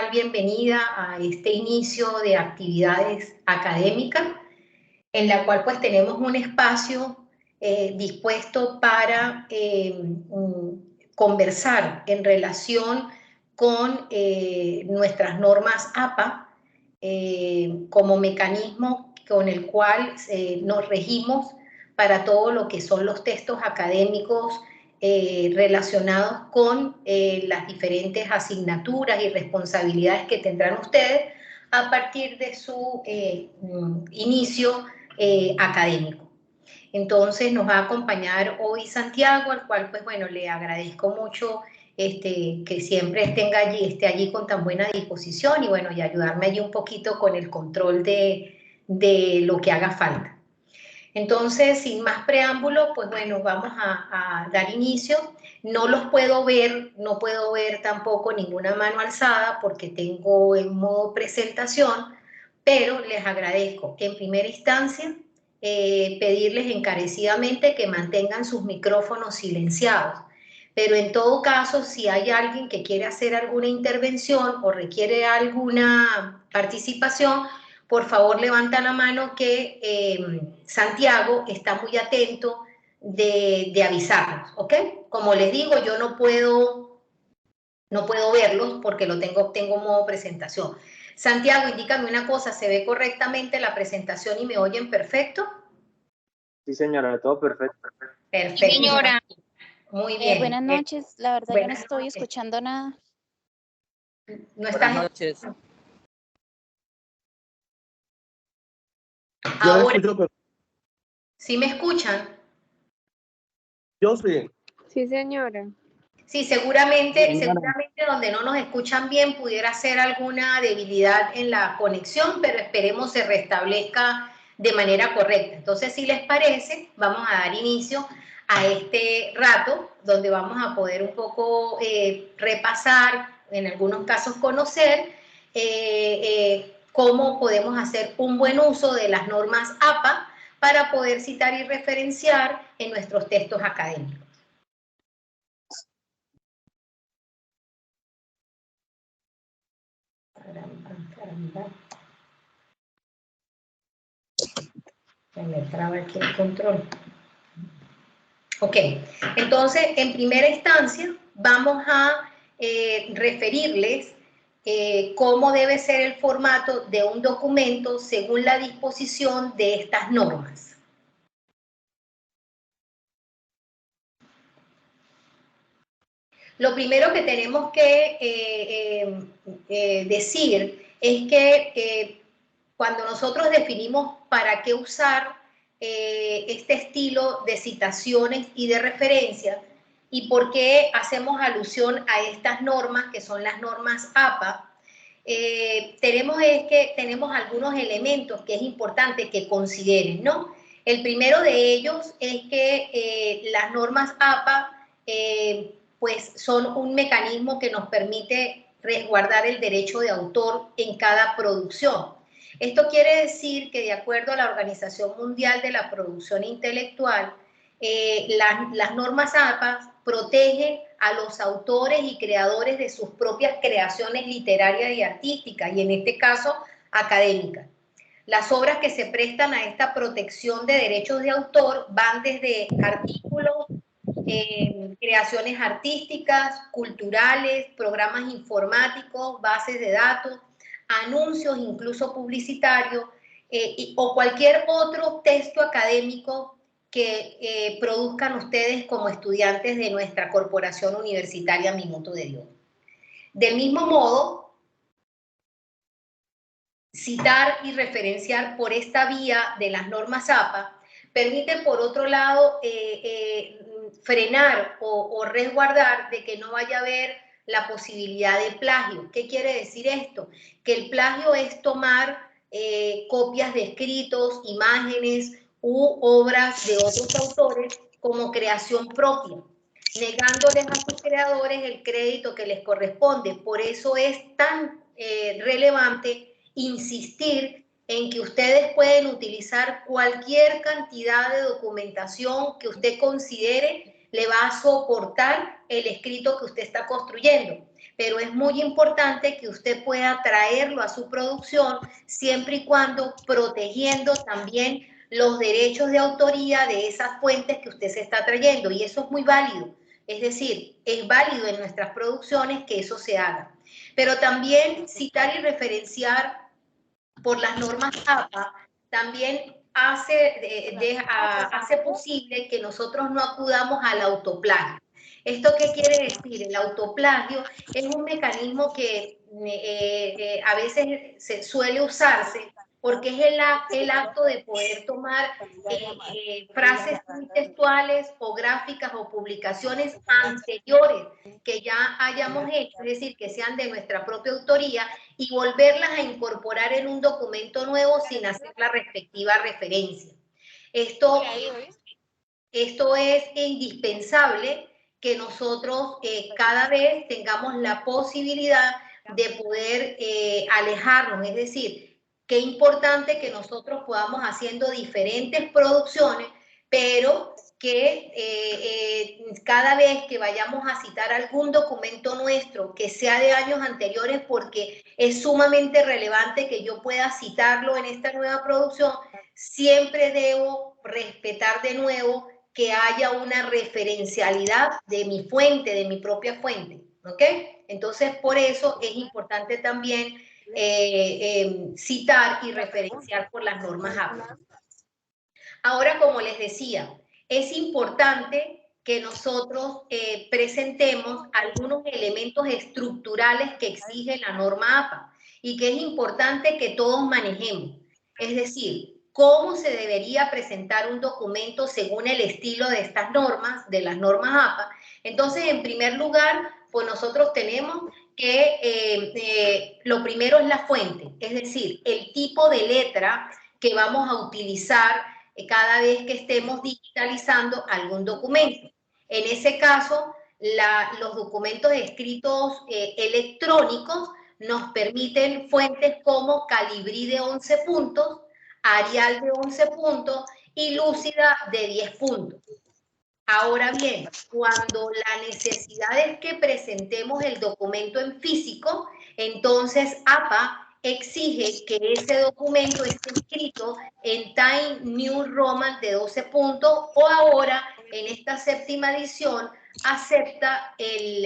cordial bienvenida a este inicio de actividades académicas, en la cual pues tenemos un espacio dispuesto para conversar en relación con nuestras normas APA como mecanismo con el cual nos regimos para todo lo que son los textos académicos relacionados con las diferentes asignaturas y responsabilidades que tendrán ustedes a partir de su inicio académico. Entonces nos va a acompañar hoy Santiago, al cual pues bueno, le agradezco mucho que siempre esté allí con tan buena disposición y bueno, y ayudarme allí un poquito con el control de lo que haga falta. Entonces, sin más preámbulo, pues bueno, vamos a dar inicio. No los puedo ver, no puedo ver tampoco ninguna mano alzada porque tengo en modo presentación, pero les agradezco en primera instancia pedirles encarecidamente que mantengan sus micrófonos silenciados. Pero en todo caso, si hay alguien que quiere hacer alguna intervención o requiere alguna participación, por favor levanta la mano que Santiago está muy atento de avisarnos, ¿ok? Como les digo, yo no puedo verlos porque tengo modo presentación. Santiago, indícame una cosa, ¿se ve correctamente la presentación y me oyen perfecto? Sí, señora, todo perfecto. Perfecto. Sí, señora. Muy bien. Buenas noches, la verdad yo no estoy escuchando nada. No estás. Buenas noches. Ahora, ¿sí me escuchan? Yo sí. Sí, señora. Sí, seguramente donde no nos escuchan bien pudiera ser alguna debilidad en la conexión, pero esperemos se restablezca de manera correcta. Entonces, si les parece, vamos a dar inicio a este rato donde vamos a poder un poco repasar, en algunos casos conocer, cómo podemos hacer un buen uso de las normas APA para poder citar y referenciar en nuestros textos académicos. Me traba aquí el control. Ok, entonces en primera instancia vamos a referirles cómo debe ser el formato de un documento según la disposición de estas normas. Lo primero que tenemos que decir es que cuando nosotros definimos para qué usar este estilo de citaciones y de referencia y por qué hacemos alusión a estas normas, que son las normas APA, tenemos algunos elementos que es importante que consideren, ¿no? El primero de ellos es que las normas APA pues son un mecanismo que nos permite resguardar el derecho de autor en cada producción. Esto quiere decir que de acuerdo a la Organización Mundial de la Producción Intelectual, las normas APA protegen a los autores y creadores de sus propias creaciones literarias y artísticas, y en este caso académicas. Las obras que se prestan a esta protección de derechos de autor van desde artículos, creaciones artísticas, culturales, programas informáticos, bases de datos, anuncios, incluso publicitarios, o cualquier otro texto académico que produzcan ustedes como estudiantes de nuestra corporación universitaria Minuto de Dios. Del mismo modo, citar y referenciar por esta vía de las normas APA permite, por otro lado, frenar o resguardar de que no vaya a haber la posibilidad de plagio. ¿Qué quiere decir esto? Que el plagio es tomar copias de escritos, imágenes u obras de otros autores como creación propia, negándoles a sus creadores el crédito que les corresponde. Por eso es tan relevante insistir en que ustedes pueden utilizar cualquier cantidad de documentación que usted considere le va a soportar el escrito que usted está construyendo. pero es muy importante que usted pueda traerlo a su producción siempre y cuando protegiendo también los derechos de autoría de esas fuentes que usted se está trayendo, y eso es muy válido. Es decir, es válido en nuestras producciones que eso se haga. Pero también citar y referenciar por las normas APA también hace posible que nosotros no acudamos al autoplagio. ¿Esto qué quiere decir? El autoplagio es un mecanismo que a veces se suele usarse porque es el acto de poder tomar frases muy textuales o gráficas o publicaciones anteriores que ya hayamos hecho, es decir, que sean de nuestra propia autoría, y volverlas a incorporar en un documento nuevo sin hacer la respectiva referencia. Esto es indispensable que nosotros cada vez tengamos la posibilidad de poder alejarnos, es decir, qué importante que nosotros podamos haciendo diferentes producciones, pero que cada vez que vayamos a citar algún documento nuestro que sea de años anteriores, porque es sumamente relevante que yo pueda citarlo en esta nueva producción, siempre debo respetar de nuevo que haya una referencialidad de mi fuente, de mi propia fuente, ¿ok? Entonces, por eso es importante también citar y referenciar por las normas APA. Ahora, como les decía, es importante que nosotros presentemos algunos elementos estructurales que exige la norma APA y que es importante que todos manejemos. Es decir, cómo se debería presentar un documento según el estilo de estas normas, de las normas APA. Entonces, en primer lugar, pues nosotros tenemos que lo primero es la fuente, es decir, el tipo de letra que vamos a utilizar cada vez que estemos digitalizando algún documento. En ese caso, los documentos escritos electrónicos nos permiten fuentes como Calibri de 11 puntos, Arial de 11 puntos y Lúcida de 10 puntos. Ahora bien, cuando la necesidad es que presentemos el documento en físico, entonces APA exige que ese documento esté escrito en Times New Roman de 12 puntos, o ahora en esta séptima edición acepta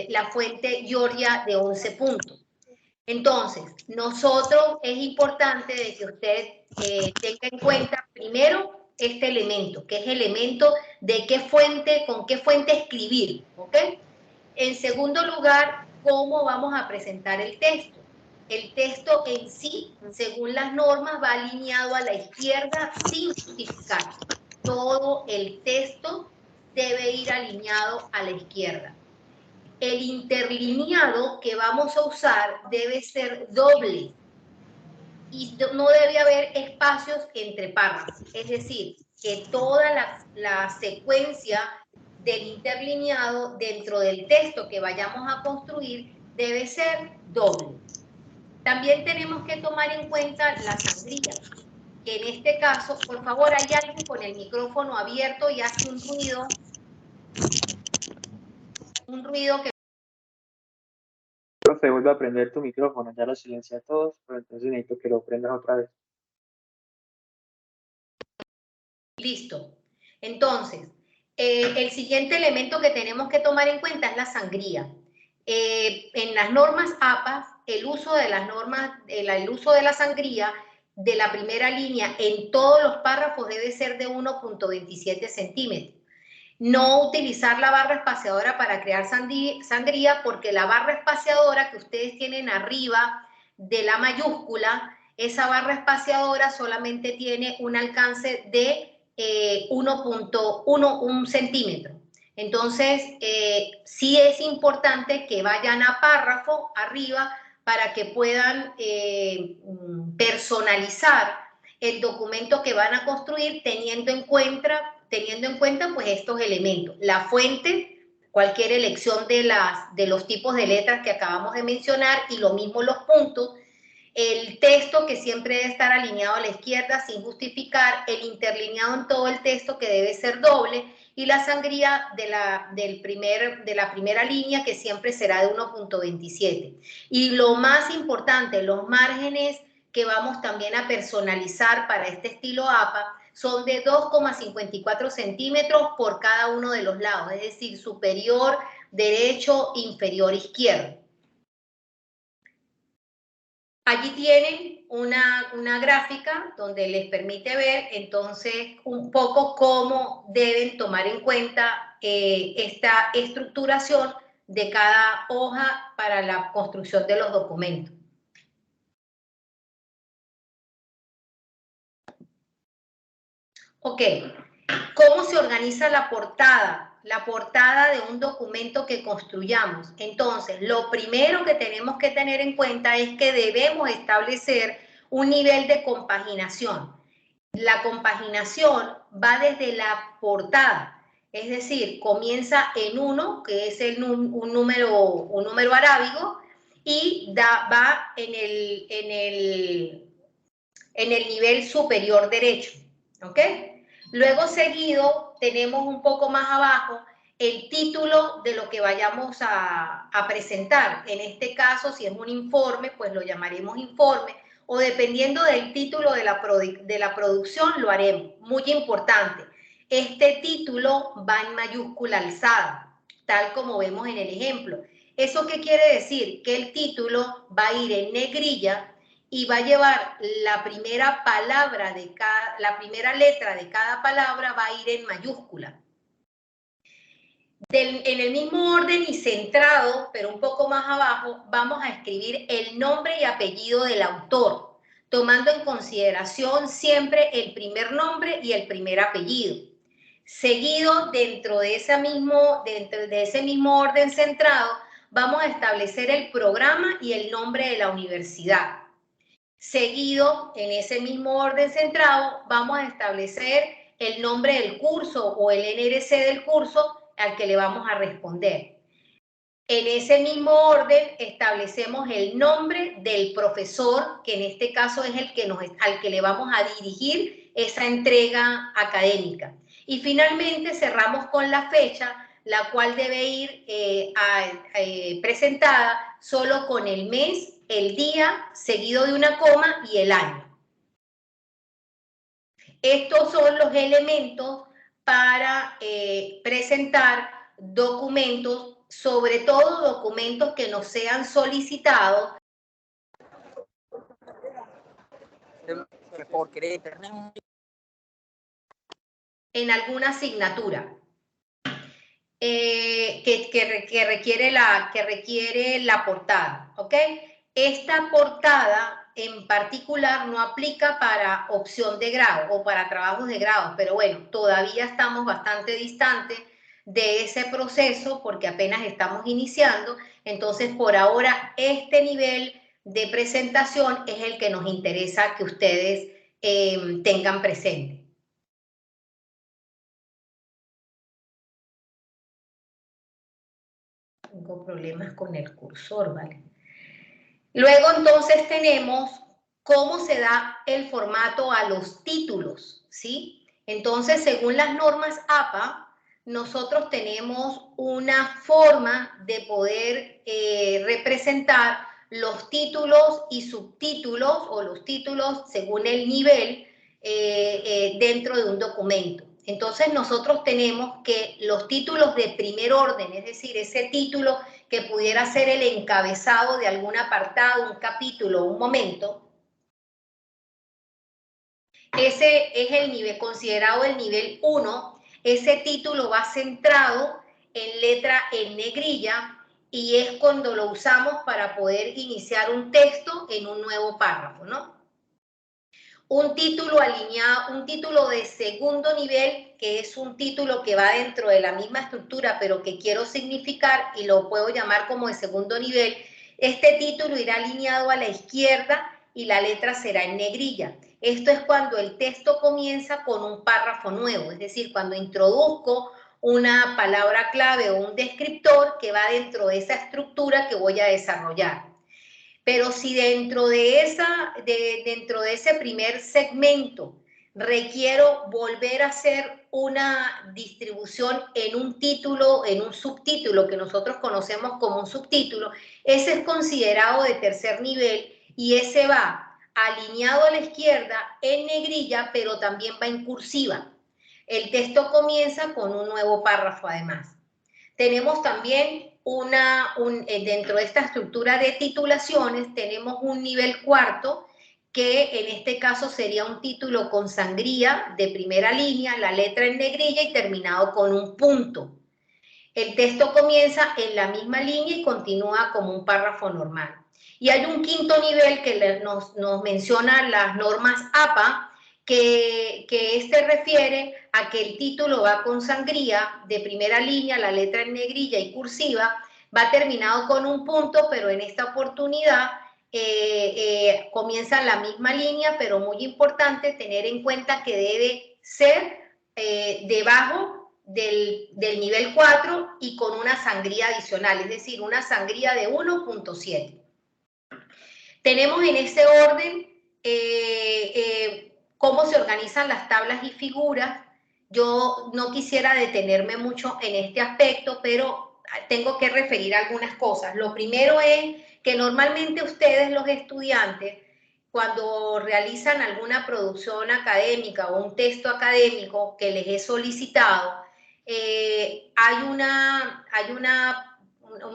la fuente Georgia de 11 puntos. Entonces, nosotros es importante de que usted tenga en cuenta primero este elemento, que es el elemento de qué fuente, con qué fuente escribir, ¿ok? En segundo lugar, cómo vamos a presentar el texto. El texto en sí, según las normas, va alineado a la izquierda sin justificar. Todo el texto debe ir alineado a la izquierda. El interlineado que vamos a usar debe ser doble y no debe haber espacios entre párrafos. Es decir, que toda la secuencia del interlineado dentro del texto que vayamos a construir debe ser doble. También tenemos que tomar en cuenta la sangría, que en este caso, por favor, hay alguien con el micrófono abierto y hace un ruido que... Profe, vuelve a prender tu micrófono, ya lo silencié a todos, pero entonces necesito que lo prendas otra vez. Listo. Entonces, el siguiente elemento que tenemos que tomar en cuenta es la sangría. En las normas APA, el uso de las normas, el uso de la sangría de la primera línea en todos los párrafos debe ser de 1.27 centímetros. No utilizar la barra espaciadora para crear sangría, porque la barra espaciadora que ustedes tienen arriba de la mayúscula, esa barra espaciadora solamente tiene un alcance de 1.1 centímetro. Entonces, sí es importante que vayan a párrafo arriba para que puedan personalizar el documento que van a construir teniendo en cuenta pues estos elementos. La fuente, cualquier elección de los tipos de letras que acabamos de mencionar, y lo mismo los puntos. El texto, que siempre debe estar alineado a la izquierda sin justificar, el interlineado en todo el texto, que debe ser doble, y la sangría de la primera línea, que siempre será de 1.27. Y lo más importante, los márgenes que vamos también a personalizar para este estilo APA son de 2,54 centímetros por cada uno de los lados, es decir, superior derecho, inferior izquierdo. Allí tienen una gráfica donde les permite ver entonces un poco cómo deben tomar en cuenta esta estructuración de cada hoja para la construcción de los documentos. Ok, ¿cómo se organiza la portada? La portada de un documento que construyamos. Entonces, lo primero que tenemos que tener en cuenta es que debemos establecer un nivel de compaginación. La compaginación va desde la portada, es decir, comienza en 1, que es un número arábigo, y va en el nivel superior derecho, ¿ok? Luego seguido tenemos un poco más abajo el título de lo que vayamos a presentar. En este caso, si es un informe, pues lo llamaremos informe, o dependiendo del título de la producción, lo haremos. Muy importante, este título va en mayúscula alzada, tal como vemos en el ejemplo. ¿Eso qué quiere decir? Que el título va a ir en negrilla y va a llevar la primera palabra la primera letra de cada palabra va a ir en mayúscula. En el mismo orden y centrado, pero un poco más abajo, vamos a escribir el nombre y apellido del autor, tomando en consideración siempre el primer nombre y el primer apellido. Seguido, dentro de ese mismo orden centrado, vamos a establecer el programa y el nombre de la universidad. Seguido, en ese mismo orden centrado, vamos a establecer el nombre del curso o el NRC del curso al que le vamos a responder. En ese mismo orden establecemos el nombre del profesor, que en este caso es al que le vamos a dirigir esa entrega académica. Y finalmente cerramos con la fecha, la cual debe ir presentada solo con el mes, el día, seguido de una coma y el año. Estos son los elementos para presentar documentos, sobre todo documentos que nos sean solicitados en alguna asignatura que requiere la portada, ¿ok? Esta portada en particular no aplica para opción de grado o para trabajos de grado, pero bueno, todavía estamos bastante distantes de ese proceso porque apenas estamos iniciando, entonces por ahora este nivel de presentación es el que nos interesa que ustedes tengan presente. Tengo problemas con el cursor, ¿vale? Luego entonces tenemos cómo se da el formato a los títulos, ¿sí? Entonces, según las normas APA, nosotros tenemos una forma de poder representar los títulos y subtítulos o los títulos según el nivel dentro de un documento. Entonces nosotros tenemos que los títulos de primer orden, es decir, ese título que pudiera ser el encabezado de algún apartado, un capítulo, un momento, ese es el nivel considerado el nivel 1, ese título va centrado en letra en negrilla y es cuando lo usamos para poder iniciar un texto en un nuevo párrafo, ¿no? Un título alineado, un título de segundo nivel, que es un título que va dentro de la misma estructura, pero que quiero significar y lo puedo llamar como de segundo nivel. Este título irá alineado a la izquierda y la letra será en negrilla. Esto es cuando el texto comienza con un párrafo nuevo, es decir, cuando introduzco una palabra clave o un descriptor que va dentro de esa estructura que voy a desarrollar. Pero si dentro de ese primer segmento requiero volver a hacer una distribución en un título, en un subtítulo que nosotros conocemos como un subtítulo, ese es considerado de tercer nivel y ese va alineado a la izquierda en negrilla, pero también va en cursiva. El texto comienza con un nuevo párrafo además. Tenemos también dentro de esta estructura de titulaciones, tenemos un nivel cuarto, que en este caso sería un título con sangría de primera línea, la letra en negrilla y terminado con un punto. El texto comienza en la misma línea y continúa como un párrafo normal. Y hay un quinto nivel que nos menciona las normas APA, que este refiere a que el título va con sangría de primera línea, la letra en negrilla y cursiva, va terminado con un punto, pero en esta oportunidad comienza en la misma línea, pero muy importante tener en cuenta que debe ser debajo del nivel 4 y con una sangría adicional, es decir, una sangría de 1.7. Tenemos en ese orden cómo se organizan las tablas y figuras. Yo no quisiera detenerme mucho en este aspecto, pero tengo que referir algunas cosas. Lo primero es que normalmente ustedes, los estudiantes, cuando realizan alguna producción académica o un texto académico que les he solicitado, hay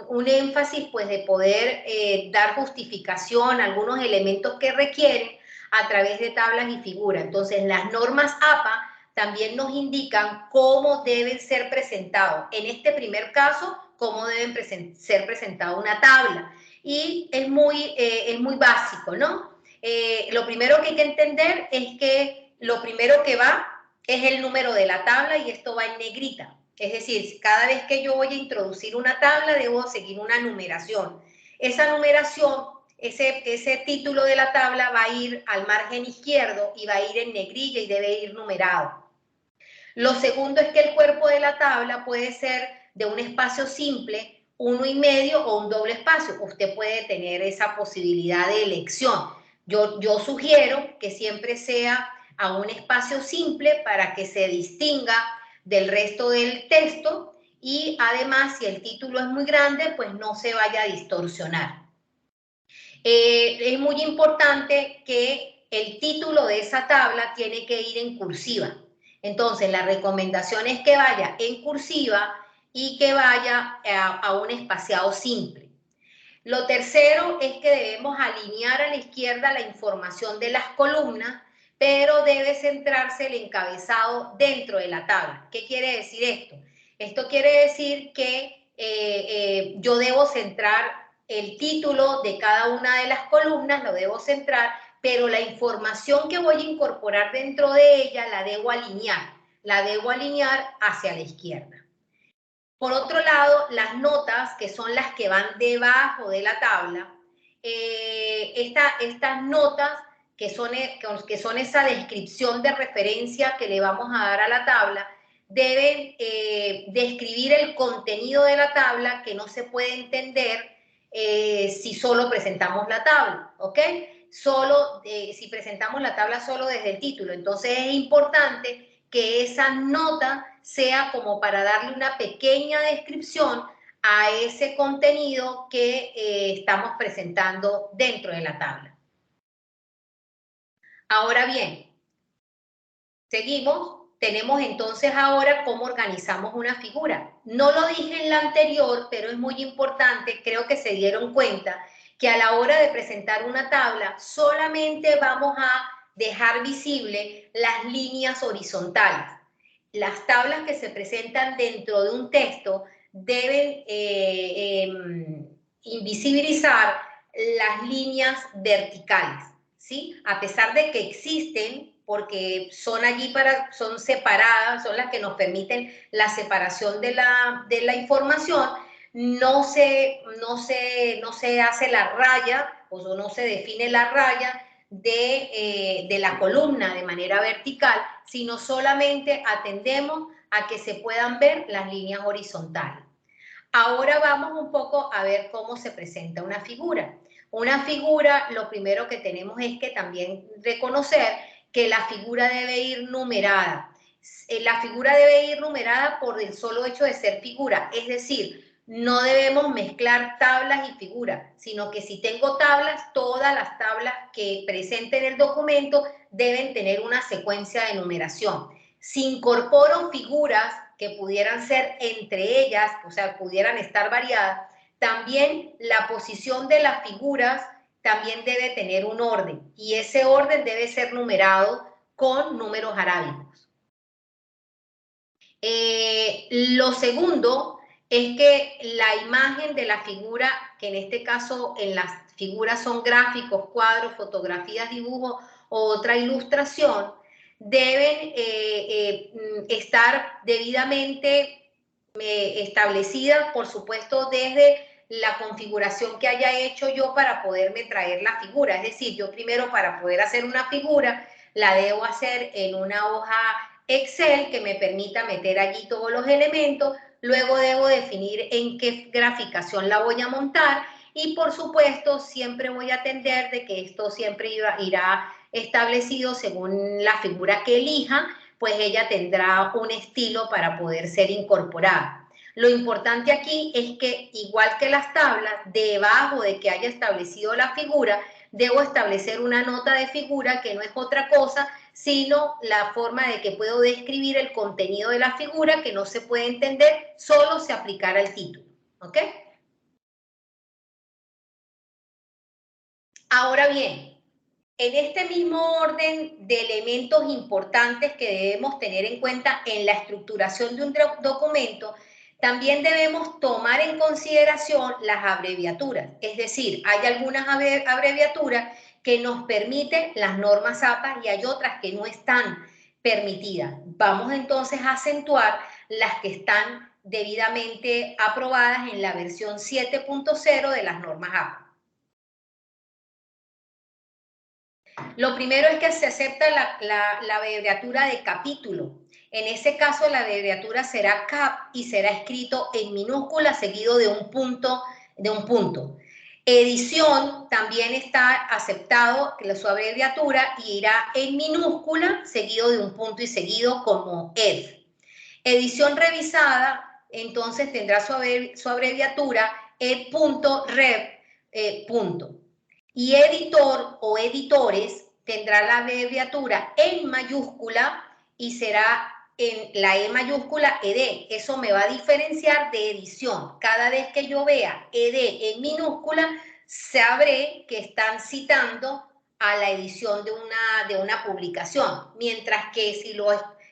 un énfasis pues de poder dar justificación a algunos elementos que requieren a través de tablas y figuras. Entonces, las normas APA también nos indican cómo deben ser presentados. En este primer caso, cómo deben ser presentada una tabla. Y es muy básico, ¿no? Lo primero que hay que entender es que lo primero que va es el número de la tabla y esto va en negrita. Es decir, cada vez que yo voy a introducir una tabla, debo seguir una numeración. Esa numeración, ese título de la tabla va a ir al margen izquierdo y va a ir en negrilla y debe ir numerado. Lo segundo es que el cuerpo de la tabla puede ser de un espacio simple, 1,5 o un doble espacio. Usted puede tener esa posibilidad de elección. Yo sugiero que siempre sea a un espacio simple para que se distinga del resto del texto y además si el título es muy grande, pues no se vaya a distorsionar. Es muy importante que el título de esa tabla tiene que ir en cursiva. Entonces, la recomendación es que vaya en cursiva y que vaya a un espaciado simple. Lo tercero es que debemos alinear a la izquierda la información de las columnas, pero debe centrarse el encabezado dentro de la tabla. ¿Qué quiere decir esto? Esto quiere decir que yo debo centrar el título de cada una de las columnas, lo debo centrar, pero la información que voy a incorporar dentro de ella la debo alinear hacia la izquierda. Por otro lado, las notas, que son las que van debajo de la tabla, estas notas, que son esa descripción de referencia que le vamos a dar a la tabla, deben describir el contenido de la tabla, que no se puede entender si solo presentamos la tabla, ¿ok? Si presentamos la tabla solo desde el título. Entonces es importante que esa nota sea como para darle una pequeña descripción a ese contenido que estamos presentando dentro de la tabla. Ahora bien, seguimos. Tenemos entonces ahora cómo organizamos una figura. No lo dije en la anterior, pero es muy importante, creo que se dieron cuenta, que a la hora de presentar una tabla solamente vamos a dejar visible las líneas horizontales. Las tablas que se presentan dentro de un texto deben invisibilizar las líneas verticales, ¿sí? A pesar de que existen, porque son separadas, son las que nos permiten la separación de la información, no se hace la raya, o no se define la raya de la columna de manera vertical, sino solamente atendemos a que se puedan ver las líneas horizontales. Ahora vamos un poco a ver cómo se presenta una figura. Una figura, lo primero que tenemos es que también reconocer que la figura debe ir numerada. La figura debe ir numerada por el solo hecho de ser figura, es decir, no debemos mezclar tablas y figuras, sino que si tengo tablas, todas las tablas que presenten el documento deben tener una secuencia de numeración. Si incorporo figuras que pudieran ser entre ellas, o sea, pudieran estar variadas, también la posición de las figuras también debe tener un orden, y ese orden debe ser numerado con números arábicos. Lo segundo es que la imagen de la figura, que en este caso en las figuras son gráficos, cuadros, fotografías, dibujos o otra ilustración, deben estar debidamente establecidas, por supuesto, desde la configuración que haya hecho yo para poderme traer la figura. Es decir, yo primero, para poder hacer una figura, la debo hacer en una hoja Excel que me permita meter allí todos los elementos. Luego debo definir en qué graficación la voy a montar, y por supuesto siempre voy a atender de que esto siempre irá establecido según la figura que elija, pues ella tendrá un estilo para poder ser incorporada. Lo importante aquí es que, igual que las tablas, debajo de que haya establecido la figura, debo establecer una nota de figura que no es otra cosa sino la forma de que puedo describir el contenido de la figura, que no se puede entender solo si aplicara el título. ¿Ok? Ahora bien, en este mismo orden de elementos importantes que debemos tener en cuenta en la estructuración de un documento, también debemos tomar en consideración las abreviaturas. Es decir, hay algunas abreviaturas que nos permiten las normas APA y hay otras que no están permitidas. Vamos entonces a acentuar las que están debidamente aprobadas en la versión 7.0 de las normas APA. Lo primero es que se acepta la abreviatura de capítulo. En ese caso, la abreviatura será CAP y será escrito en minúscula seguido de un punto. Edición también está aceptado su abreviatura y irá en minúscula seguido de un punto y seguido como ED. Edición revisada, entonces tendrá su abreviatura ed.rev. Y editor o editores tendrá la abreviatura en mayúscula y será en la E mayúscula ED. Eso me va a diferenciar de edición. Cada vez que yo vea ED en minúscula, sabré que están citando a la edición de una publicación. Mientras que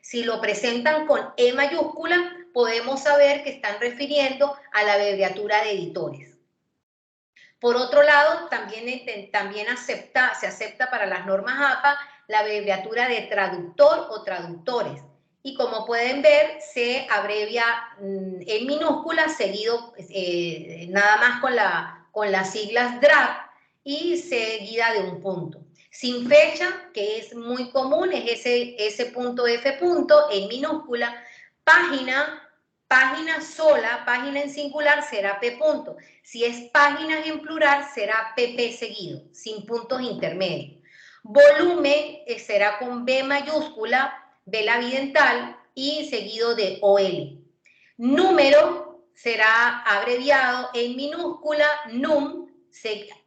si lo presentan con E mayúscula, podemos saber que están refiriendo a la abreviatura de editores. Por otro lado, también se acepta para las normas APA la abreviatura de traductor o traductores. Y como pueden ver, se abrevia en minúscula, seguido nada más con las siglas DRAP y seguida de un punto. Sin fecha, que es muy común, es ese punto F punto en minúscula. Página sola, página en singular será P punto. Si es páginas en plural será PP seguido, sin puntos intermedios. Volumen será con B mayúscula, B labidental y seguido de OL. Número será abreviado en minúscula, num,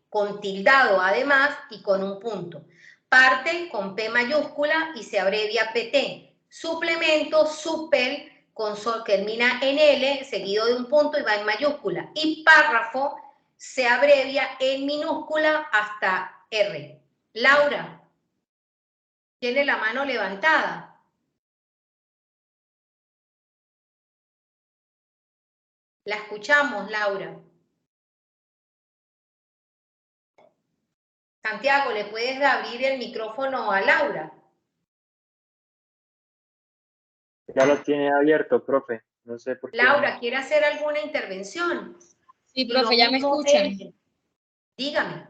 con tildado además y con un punto. Parte con P mayúscula y se abrevia PT. Suplemento, supel, que termina en L, seguido de un punto y va en mayúscula. Y párrafo se abrevia en minúscula hasta R. Laura, tiene la mano levantada. La escuchamos, Laura. Santiago, ¿le puedes abrir el micrófono a Laura? Ya lo tiene abierto, profe. No sé por qué. Laura, ¿quiere hacer alguna intervención? Sí, profe, ¿ya me escuchan? Dígame.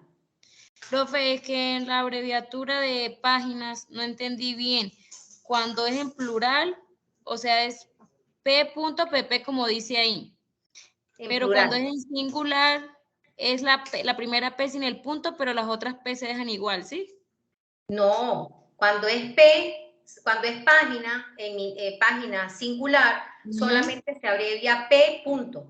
Profe, es que en la abreviatura de páginas no entendí bien. Cuando es en plural, o sea, es P.pp como dice ahí. Pero plural. cuando es en singular, es la primera P sin el punto, pero las otras P se dejan igual, ¿sí? No, Cuando es página, página singular, solamente se abrevia P punto.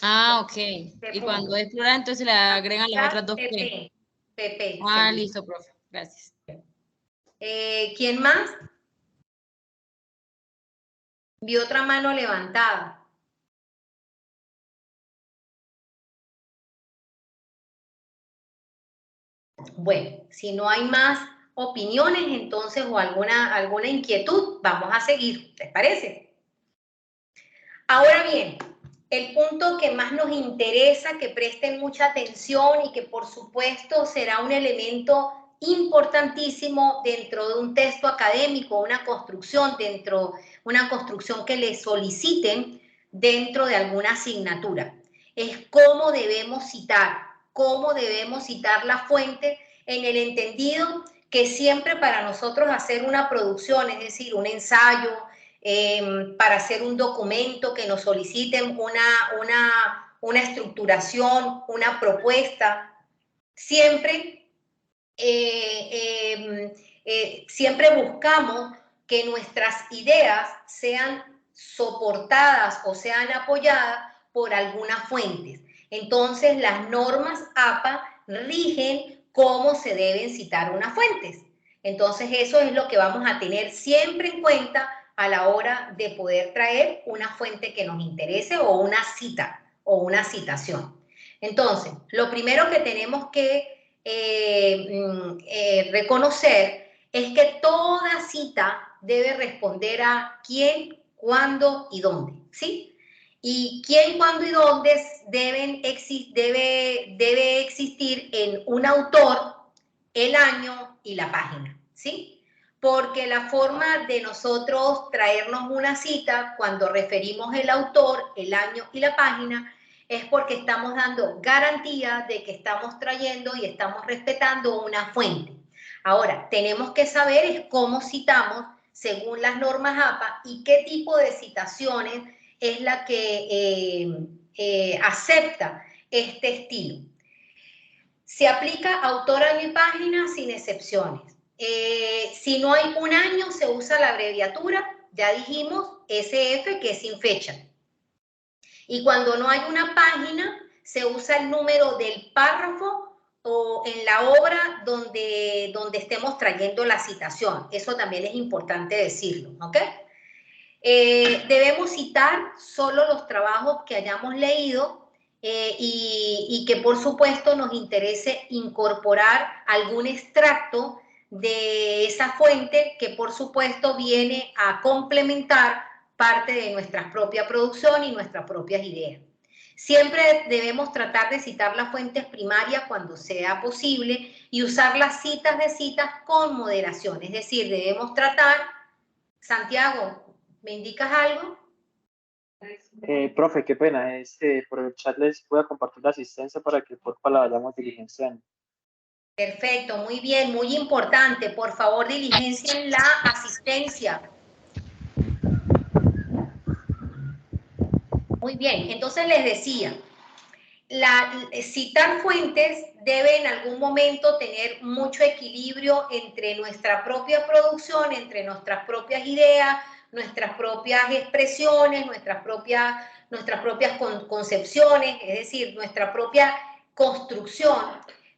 Ah, ok. P Y punto. cuando es plural, entonces le agregan las otras dos P. PP. Ah, sí. listo, profe. Gracias. ¿Quién más? Vi otra mano levantada. Bueno, si no hay más opiniones, entonces, o alguna inquietud, vamos a seguir. ¿Les parece? Ahora bien, el punto que más nos interesa, que presten mucha atención y que por supuesto será un elemento importantísimo dentro de un texto académico, una construcción que les soliciten dentro de alguna asignatura, es cómo debemos citar la fuente, en el entendido que siempre para nosotros hacer una producción, es decir, un ensayo, para hacer un documento que nos soliciten una estructuración, una propuesta, siempre buscamos que nuestras ideas sean soportadas o sean apoyadas por algunas fuentes. Entonces, las normas APA rigen cómo se deben citar unas fuentes. Entonces, eso es lo que vamos a tener siempre en cuenta a la hora de poder traer una fuente que nos interese o una cita o una citación. Entonces, lo primero que tenemos que reconocer es que toda cita debe responder a quién, cuándo y dónde, ¿sí? Y quién, cuándo y dónde debe existir en un autor, el año y la página, ¿sí? Porque la forma de nosotros traernos una cita cuando referimos el autor, el año y la página es porque estamos dando garantía de que estamos trayendo y estamos respetando una fuente. Ahora, tenemos que saber es cómo citamos según las normas APA y qué tipo de citaciones es la que acepta este estilo. Se aplica autor, año y página sin excepciones. Si no hay un año, se usa la abreviatura, ya dijimos, SF, que es sin fecha. Y cuando no hay una página, se usa el número del párrafo o en la obra donde estemos trayendo la citación. Eso también es importante decirlo, ¿ok? Debemos citar solo los trabajos que hayamos leído y que por supuesto nos interese incorporar algún extracto de esa fuente que por supuesto viene a complementar parte de nuestra propia producción y nuestras propias ideas. Siempre debemos tratar de citar las fuentes primarias cuando sea posible y usar las citas de citas con moderación, es decir, debemos tratar, Santiago, ¿me indicas algo? Profe, qué pena, por el chat les voy a compartir la asistencia para que porfa la vayamos diligenciando. Perfecto, muy bien, muy importante. Por favor, diligencien la asistencia. Muy bien, entonces les decía, citar fuentes debe en algún momento tener mucho equilibrio entre nuestra propia producción, entre nuestras propias ideas, nuestras propias expresiones, nuestras propias concepciones, es decir, nuestra propia construcción,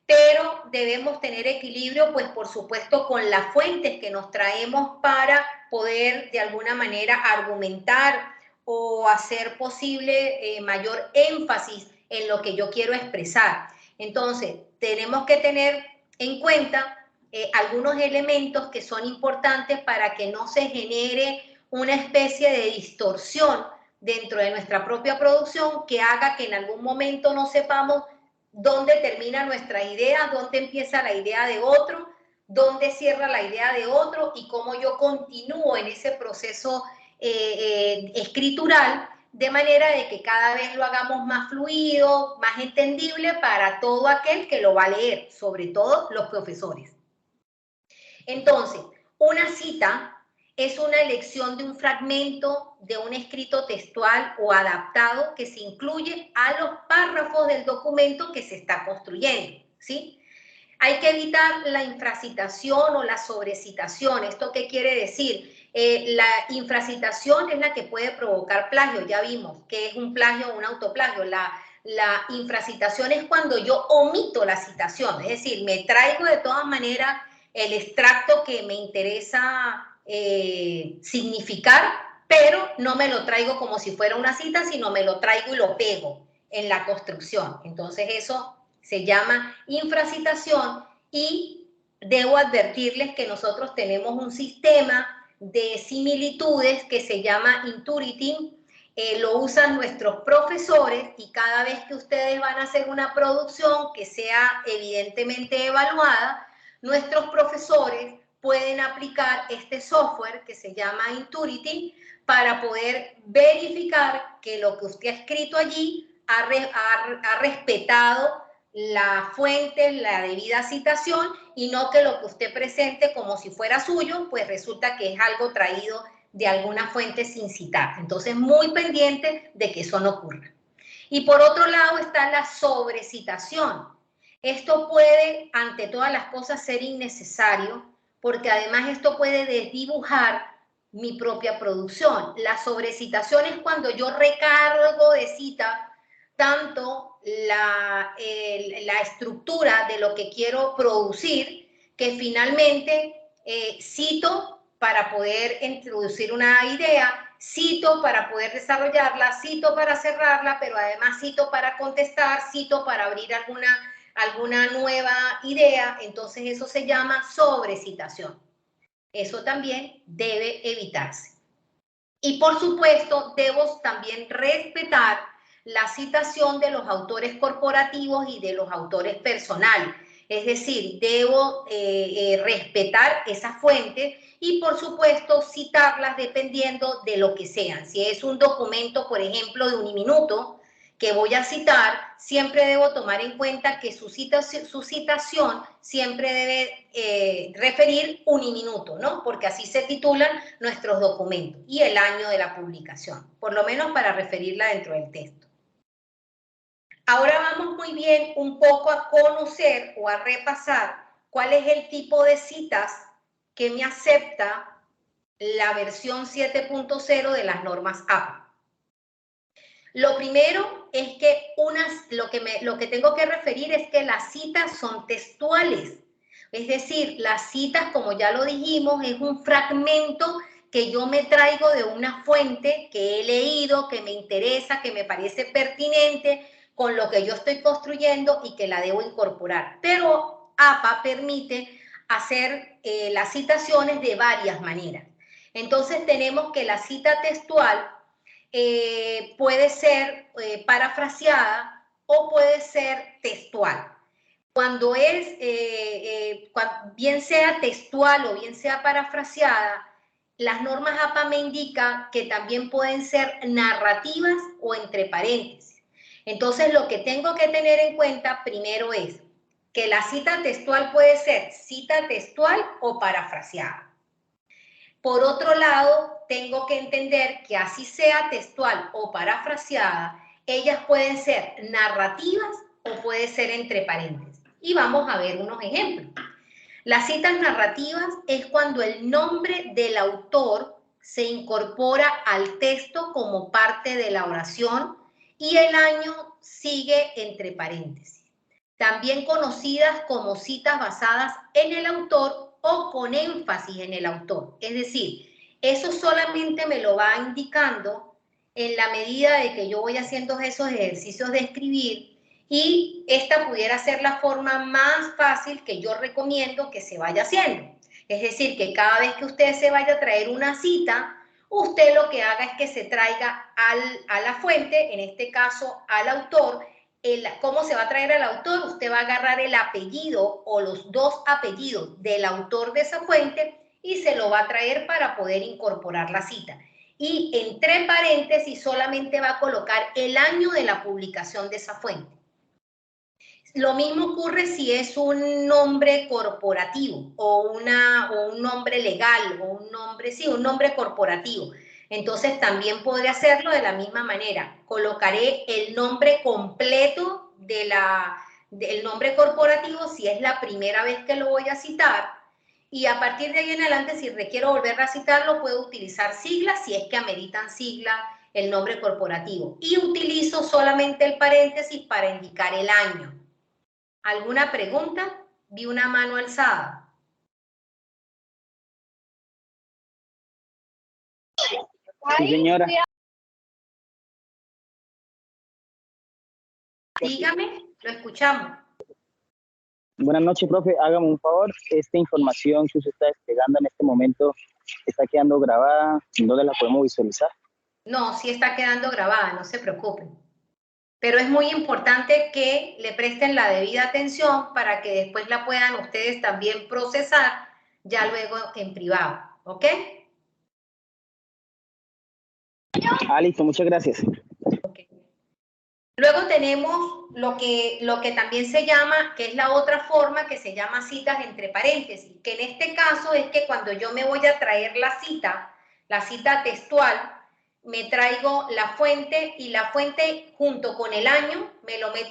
pero debemos tener equilibrio, pues por supuesto, con las fuentes que nos traemos para poder de alguna manera argumentar o hacer posible mayor énfasis en lo que yo quiero expresar. Entonces, tenemos que tener en cuenta algunos elementos que son importantes para que no se genere una especie de distorsión dentro de nuestra propia producción que haga que en algún momento no sepamos dónde termina nuestra idea, dónde empieza la idea de otro, dónde cierra la idea de otro y cómo yo continúo en ese proceso escritural, de manera de que cada vez lo hagamos más fluido, más entendible para todo aquel que lo va a leer, sobre todo los profesores. Entonces, una cita es una elección de un fragmento de un escrito textual o adaptado que se incluye a los párrafos del documento que se está construyendo, ¿sí? Hay que evitar la infracitación o la sobrecitación. ¿Esto qué quiere decir? La infracitación es la que puede provocar plagio. Ya vimos que es un plagio o un autoplagio. La infracitación es cuando yo omito la citación, es decir, me traigo de todas maneras el extracto que me interesa significar, pero no me lo traigo como si fuera una cita, sino me lo traigo y lo pego en la construcción. Entonces eso se llama infracitación y debo advertirles que nosotros tenemos un sistema de similitudes que se llama Intuiting. Lo usan nuestros profesores y cada vez que ustedes van a hacer una producción que sea evidentemente evaluada, nuestros profesores pueden aplicar este software que se llama Intuiting para poder verificar que lo que usted ha escrito allí ha respetado la fuente, la debida citación, y no que lo que usted presente como si fuera suyo, pues resulta que es algo traído de alguna fuente sin citar. Entonces, muy pendiente de que eso no ocurra. Y por otro lado está la sobrecitación. Esto puede, ante todas las cosas, ser innecesario, porque además esto puede desdibujar mi propia producción. La sobrecitación es cuando yo recargo de cita tanto la estructura de lo que quiero producir, que finalmente cito para poder introducir una idea, cito para poder desarrollarla, cito para cerrarla, pero además cito para contestar, cito para abrir alguna nueva idea. Entonces eso se llama sobrecitación. Eso también debe evitarse. Y por supuesto, debo también respetar la citación de los autores corporativos y de los autores personales. Es decir, debo respetar esa fuente y, por supuesto, citarlas dependiendo de lo que sean. Si es un documento, por ejemplo, de Uniminuto, que voy a citar, siempre debo tomar en cuenta que su citación siempre debe referir Uniminuto, ¿no? Porque así se titulan nuestros documentos y el año de la publicación, por lo menos para referirla dentro del texto. Ahora vamos muy bien un poco a conocer o a repasar cuál es el tipo de citas que me acepta la versión 7.0 de las normas APA. Lo primero es que lo que tengo que referir es que las citas son textuales. Es decir, las citas, como ya lo dijimos, es un fragmento que yo me traigo de una fuente que he leído, que me interesa, que me parece pertinente con lo que yo estoy construyendo y que la debo incorporar. Pero APA permite hacer las citaciones de varias maneras. Entonces tenemos que la cita textual puede ser parafraseada o puede ser textual. Cuando es, bien sea textual o bien sea parafraseada, las normas APA me indican que también pueden ser narrativas o entre paréntesis. Entonces, lo que tengo que tener en cuenta primero es que la cita textual puede ser cita textual o parafraseada. Por otro lado, tengo que entender que así sea textual o parafraseada, ellas pueden ser narrativas o puede ser entre paréntesis. Y vamos a ver unos ejemplos. Las citas narrativas es cuando el nombre del autor se incorpora al texto como parte de la oración y el año sigue entre paréntesis. También conocidas como citas basadas en el autor o con énfasis en el autor. Es decir, eso solamente me lo va indicando en la medida de que yo voy haciendo esos ejercicios de escribir, y esta pudiera ser la forma más fácil que yo recomiendo que se vaya haciendo. Es decir, que cada vez que usted se vaya a traer una cita, usted lo que haga es que se traiga a la fuente, en este caso al autor. ¿Cómo se va a traer al autor? Usted va a agarrar el apellido o los dos apellidos del autor de esa fuente y se lo va a traer para poder incorporar la cita. Y entre paréntesis solamente va a colocar el año de la publicación de esa fuente. Lo mismo ocurre si es un nombre corporativo o un nombre legal o un nombre corporativo. Entonces también podré hacerlo de la misma manera. Colocaré el nombre completo de del nombre corporativo si es la primera vez que lo voy a citar, y a partir de ahí en adelante, si requiero volver a citarlo, puedo utilizar siglas si es que ameritan sigla el nombre corporativo. Y utilizo solamente el paréntesis para indicar el año. ¿Alguna pregunta? Vi una mano alzada. Sí, señora. Dígame, lo escuchamos. Buenas noches, profe. Hágame un favor. Esta información que usted está desplegando en este momento está quedando grabada. ¿Dónde la podemos visualizar? No, sí está quedando grabada, no se preocupen. Pero es muy importante que le presten la debida atención para que después la puedan ustedes también procesar ya luego en privado, ¿ok? Ah, listo. Muchas gracias. Okay. Luego tenemos lo que también se llama, que es la otra forma que se llama citas entre paréntesis, que en este caso es que cuando yo me voy a traer la cita textual, me traigo la fuente y la fuente junto con el año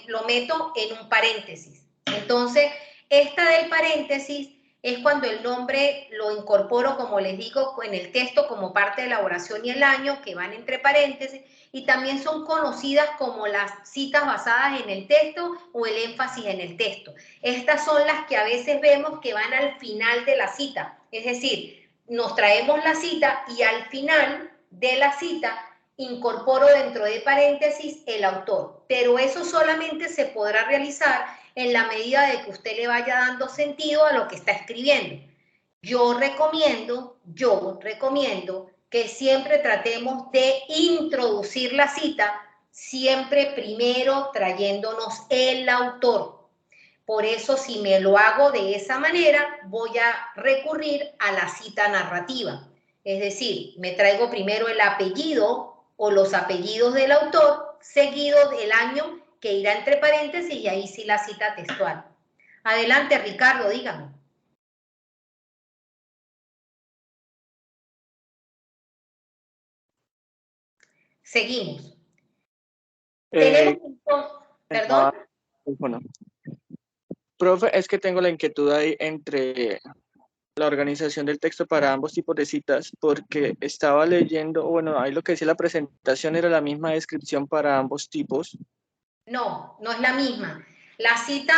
lo meto en un paréntesis. Entonces, esta del paréntesis es cuando el nombre lo incorporo, como les digo, en el texto como parte de la oración y el año, que van entre paréntesis, y también son conocidas como las citas basadas en el texto o el énfasis en el texto. Estas son las que a veces vemos que van al final de la cita, es decir, nos traemos la cita y al final de la cita incorporo dentro de paréntesis el autor, pero eso solamente se podrá realizar en la medida de que usted le vaya dando sentido a lo que está escribiendo. Yo recomiendo que siempre tratemos de introducir la cita, siempre primero trayéndonos el autor. Por eso, si me lo hago de esa manera, voy a recurrir a la cita narrativa. Es decir, me traigo primero el apellido o los apellidos del autor, seguido del año que irá entre paréntesis y ahí sí la cita textual. Adelante, Ricardo, dígame. Seguimos. Perdón. Bueno, profe, es que tengo la inquietud ahí entre la organización del texto para ambos tipos de citas, porque estaba leyendo, bueno, ahí lo que decía la presentación era la misma descripción para ambos tipos. No, no es la misma. La cita,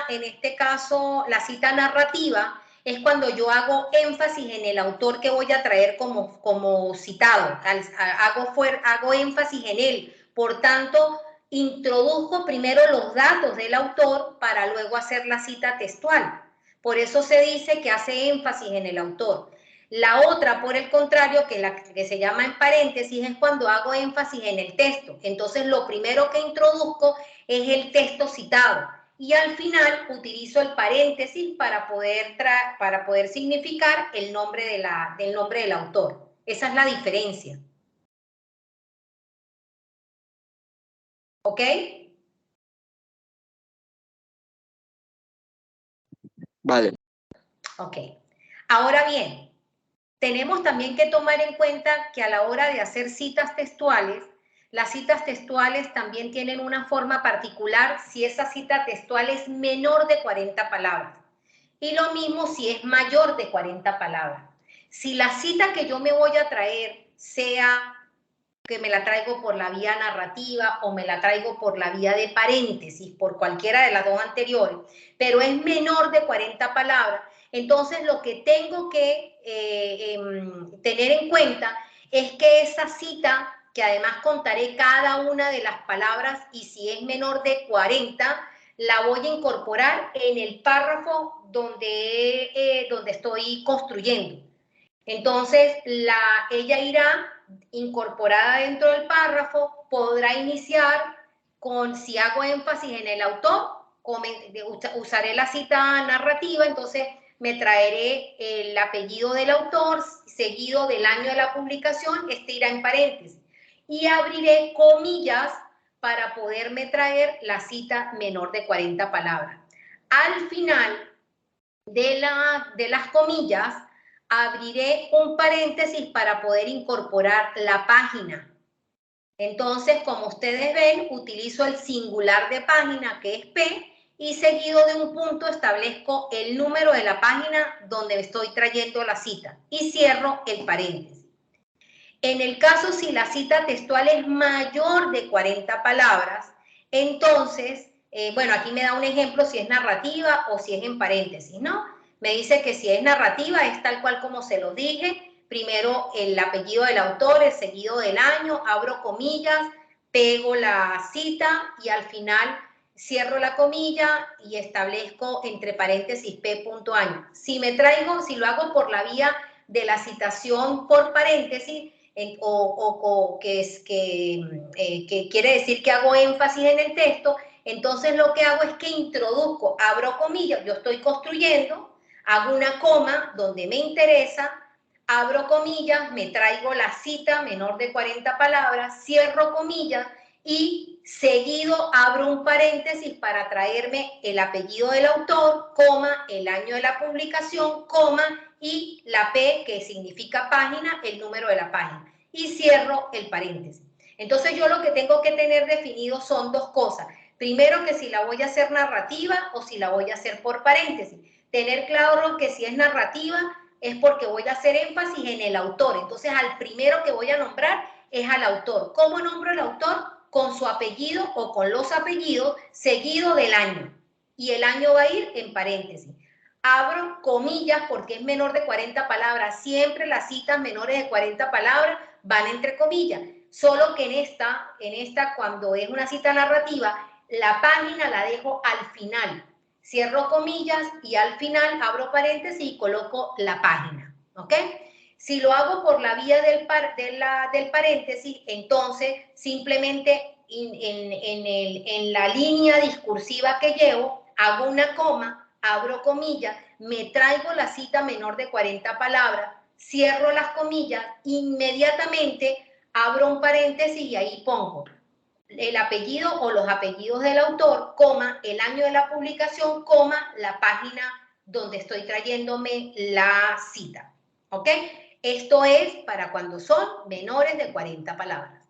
en este caso, la cita narrativa, es cuando yo hago énfasis en el autor que voy a traer como citado, hago énfasis en él. Por tanto, introduzco primero los datos del autor para luego hacer la cita textual. Por eso se dice que hace énfasis en el autor. La otra, por el contrario, que se llama en paréntesis, es cuando hago énfasis en el texto. Entonces, lo primero que introduzco es el texto citado. Y al final utilizo el paréntesis para poder significar el nombre del autor. Esa es la diferencia. ¿Ok? Vale. Ok. Ahora bien, tenemos también que tomar en cuenta que a la hora de hacer citas textuales, las citas textuales también tienen una forma particular si esa cita textual es menor de 40 palabras. Y lo mismo si es mayor de 40 palabras. Si la cita que yo me voy a traer sea que me la traigo por la vía narrativa o me la traigo por la vía de paréntesis, por cualquiera de las dos anteriores, pero es menor de 40 palabras, entonces lo que tengo que tener en cuenta es que esa cita, que además contaré cada una de las palabras y si es menor de 40, la voy a incorporar en el párrafo donde estoy construyendo. Entonces, ella irá incorporada dentro del párrafo, podrá iniciar con, si hago énfasis en el autor, usaré la cita narrativa, entonces me traeré el apellido del autor, seguido del año de la publicación, este irá en paréntesis. Y abriré comillas para poderme traer la cita menor de 40 palabras. Al final de las comillas, abriré un paréntesis para poder incorporar la página. Entonces, como ustedes ven, utilizo el singular de página, que es P, y seguido de un punto establezco el número de la página donde estoy trayendo la cita y cierro el paréntesis. En el caso si la cita textual es mayor de 40 palabras, entonces, bueno, aquí me da un ejemplo si es narrativa o si es en paréntesis, ¿no? Me dice que si es narrativa es tal cual como se lo dije, primero el apellido del autor, el seguido del año, abro comillas, pego la cita y al final cierro la comilla y establezco entre paréntesis p.año. Si lo hago por la vía de la citación por paréntesis, que quiere decir que hago énfasis en el texto, entonces lo que hago es que introduzco, abro comillas, yo estoy construyendo, hago una coma donde me interesa, abro comillas, me traigo la cita menor de 40 palabras, cierro comillas y seguido abro un paréntesis para traerme el apellido del autor, coma, el año de la publicación, coma, y la P, que significa página, el número de la página. Y cierro el paréntesis. Entonces yo lo que tengo que tener definido son dos cosas. Primero, que si la voy a hacer narrativa o si la voy a hacer por paréntesis. Tener claro que si es narrativa es porque voy a hacer énfasis en el autor. Entonces al primero que voy a nombrar es al autor. ¿Cómo nombro al autor? Con su apellido o con los apellidos seguido del año. Y el año va a ir en paréntesis. Abro comillas porque es menor de 40 palabras. Siempre las citas menores de 40 palabras van entre comillas. Solo que en esta cuando es una cita narrativa, la página la dejo al final. Cierro comillas y al final abro paréntesis y coloco la página. ¿Ok? Si lo hago por la vía del paréntesis, entonces simplemente en la línea discursiva que llevo, hago una coma, abro comillas, me traigo la cita menor de 40 palabras, cierro las comillas, inmediatamente abro un paréntesis y ahí pongo el apellido o los apellidos del autor, coma, el año de la publicación, coma, la página donde estoy trayéndome la cita. ¿Ok? Esto es para cuando son menores de 40 palabras.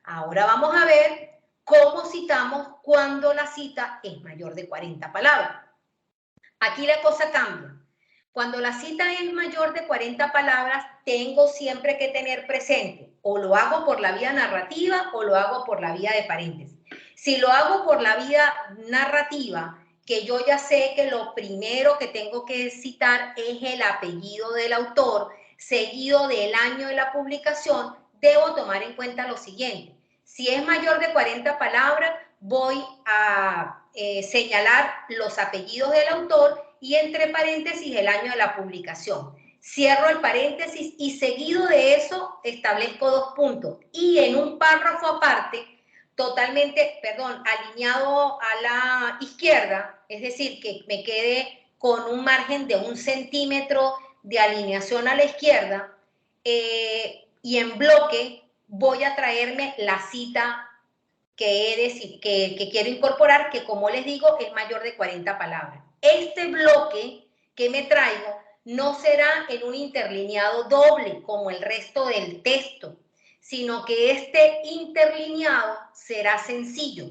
Ahora vamos a ver cómo citamos cuando la cita es mayor de 40 palabras. Aquí la cosa cambia. Cuando la cita es mayor de 40 palabras, tengo siempre que tener presente, o lo hago por la vía narrativa o lo hago por la vía de paréntesis. Si lo hago por la vía narrativa, que yo ya sé que lo primero que tengo que citar es el apellido del autor, seguido del año de la publicación, debo tomar en cuenta lo siguiente. Si es mayor de 40 palabras, voy a señalar los apellidos del autor y entre paréntesis el año de la publicación. Cierro el paréntesis y seguido de eso establezco dos puntos. Y en un párrafo aparte, alineado a la izquierda, es decir, que me quede con un margen de 1 centímetro de alineación a la izquierda, y en bloque voy a traerme la cita que quiero incorporar, que como les digo, es mayor de 40 palabras. Este bloque que me traigo no será en un interlineado doble como el resto del texto, sino que este interlineado será sencillo,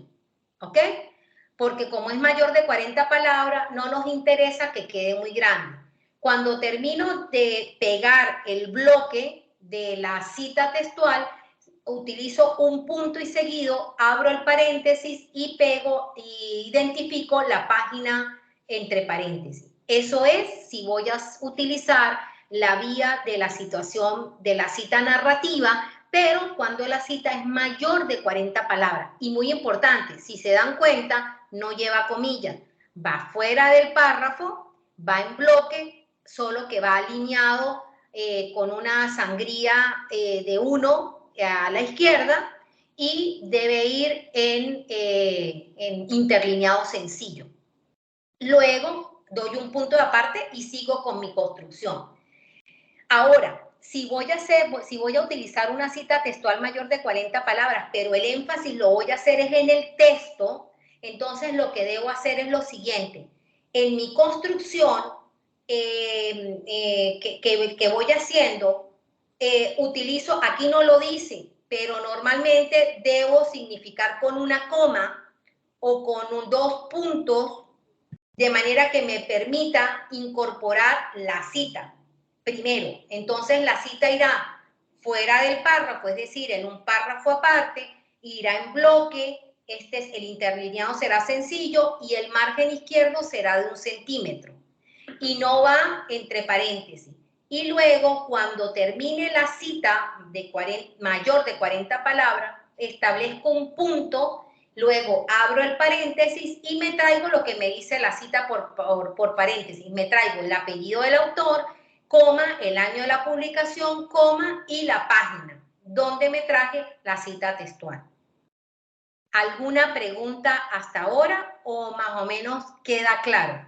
¿ok? Porque como es mayor de 40 palabras, no nos interesa que quede muy grande. Cuando termino de pegar el bloque de la cita textual, utilizo un punto y seguido, abro el paréntesis y pego e identifico la página entre paréntesis. Eso es si voy a utilizar la vía de la situación de la cita narrativa, pero cuando la cita es mayor de 40 palabras. Y muy importante, si se dan cuenta, no lleva comillas. Va fuera del párrafo, va en bloque, solo que va alineado con una sangría de 1 a la izquierda y debe ir en interlineado sencillo. Luego doy un punto de aparte y sigo con mi construcción. Ahora, si voy a utilizar una cita textual mayor de 40 palabras, pero el énfasis lo voy a hacer es en el texto, entonces lo que debo hacer es lo siguiente. En mi construcción que voy haciendo, utilizo, aquí no lo dice, pero normalmente debo significar con una coma o con dos puntos, de manera que me permita incorporar la cita primero. Entonces la cita irá fuera del párrafo, es decir, en un párrafo aparte, irá en bloque, el interlineado será sencillo y el margen izquierdo será de 1 centímetro y no va entre paréntesis. Y luego, cuando termine la cita de mayor de 40 palabras, establezco un punto, luego abro el paréntesis y me traigo lo que me dice la cita por paréntesis. Me traigo el apellido del autor, coma, el año de la publicación, coma, y la página, donde me traje la cita textual. ¿Alguna pregunta hasta ahora o más o menos queda claro?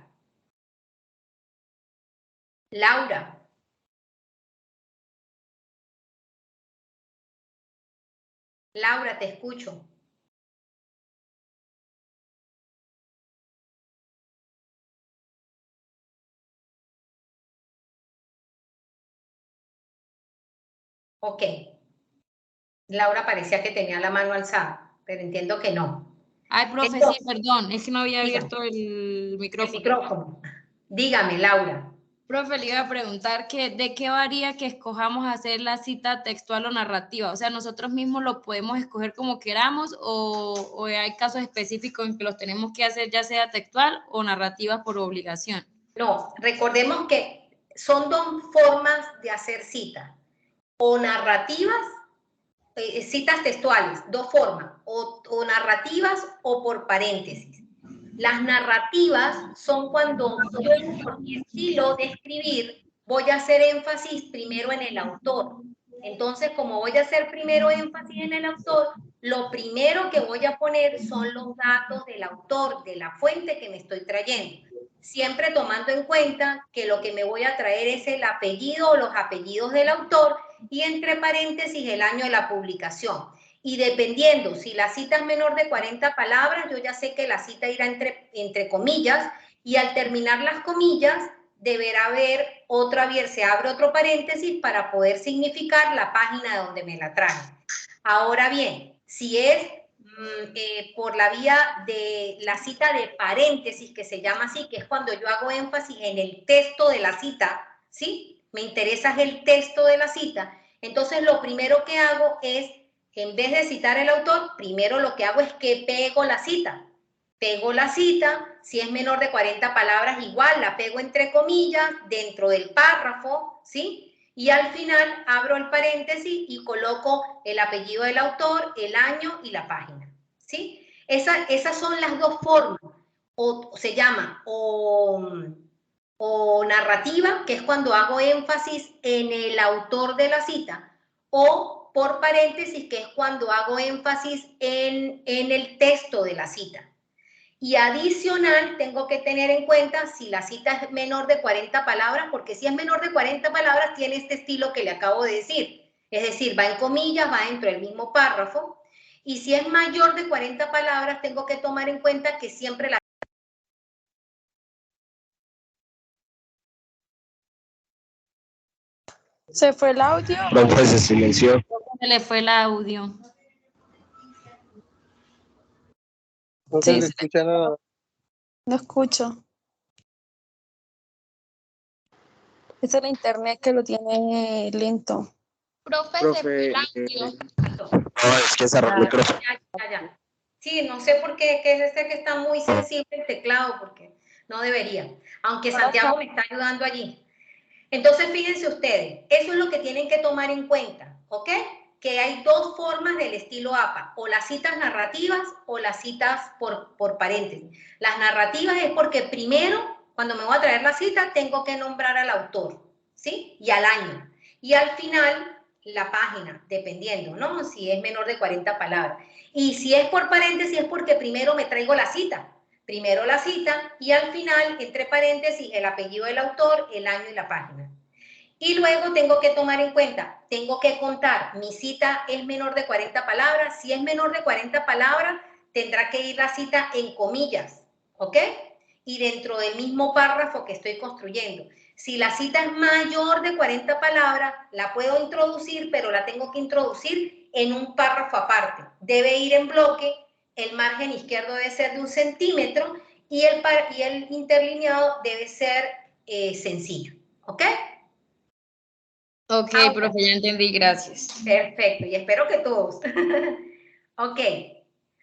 Laura. Laura, te escucho. Ok. Laura parecía que tenía la mano alzada, pero entiendo que no. Ay, profe, Entonces, sí, perdón, es que no había dígame. abierto el micrófono. El micrófono. Dígame, Laura. Profe, le iba a preguntar que de qué varía que escojamos hacer la cita textual o narrativa. O sea, nosotros mismos lo podemos escoger como queramos o hay casos específicos en que los tenemos que hacer ya sea textual o narrativa por obligación. No, recordemos que son dos formas de hacer citas. O narrativas, citas textuales, dos formas, o narrativas o por paréntesis. Las narrativas son cuando yo, por mi estilo de escribir, voy a hacer énfasis primero en el autor. Entonces, como voy a hacer primero énfasis en el autor, lo primero que voy a poner son los datos del autor, de la fuente que me estoy trayendo. Siempre tomando en cuenta que lo que me voy a traer es el apellido o los apellidos del autor y entre paréntesis el año de la publicación. Y dependiendo, si la cita es menor de 40 palabras, yo ya sé que la cita irá entre comillas y al terminar las comillas deberá haber se abre otro paréntesis para poder significar la página de donde me la traje. Ahora bien, si es por la vía de la cita de paréntesis, que se llama así, que es cuando yo hago énfasis en el texto de la cita, ¿sí? Me interesa el texto de la cita. Entonces, lo primero que hago es, en vez de citar el autor, primero lo que hago es que pego la cita. Pego la cita, si es menor de 40 palabras, igual la pego entre comillas, dentro del párrafo, ¿sí? Y al final abro el paréntesis y coloco el apellido del autor, el año y la página, ¿sí? Esas son las dos formas. O se llama o narrativa, que es cuando hago énfasis en el autor de la cita, o por paréntesis, que es cuando hago énfasis en el texto de la cita. Y adicional, tengo que tener en cuenta si la cita es menor de 40 palabras, porque si es menor de 40 palabras, tiene este estilo que le acabo de decir. Es decir, va en comillas, va dentro del mismo párrafo. Y si es mayor de 40 palabras, tengo que tomar en cuenta que siempre la... ¿Se fue el audio? Profe, se silenció. Se le fue el audio. No Sí, se le escucha nada. No escucho. Es el internet que lo tiene lento. Profe, Profe, No, es que cerró el micrófono. Ya. Sí, no sé por qué, que es que está muy sensible el teclado, porque no debería. Aunque Santiago me está ayudando allí. Entonces, fíjense ustedes, eso es lo que tienen que tomar en cuenta, ¿ok? Que hay dos formas del estilo APA, o las citas narrativas o las citas por paréntesis. Las narrativas es porque primero, cuando me voy a traer la cita, tengo que nombrar al autor, ¿sí? Y al año. Y al final, la página, dependiendo, ¿no? Si es menor de 40 palabras. Y si es por paréntesis es porque primero me traigo la cita. Primero la cita y al final, entre paréntesis, el apellido del autor, el año y la página. Y luego tengo que tomar en cuenta, tengo que contar, mi cita es menor de 40 palabras. Si es menor de 40 palabras, tendrá que ir la cita en comillas, ¿ok? Y dentro del mismo párrafo que estoy construyendo. Si la cita es mayor de 40 palabras, la puedo introducir, pero la tengo que introducir en un párrafo aparte. Debe ir en bloque, el margen izquierdo debe ser de 1 centímetro y el interlineado debe ser sencillo. ¿Ok? Ok, profe, ya entendí, gracias. Perfecto, y espero que todos. Ok,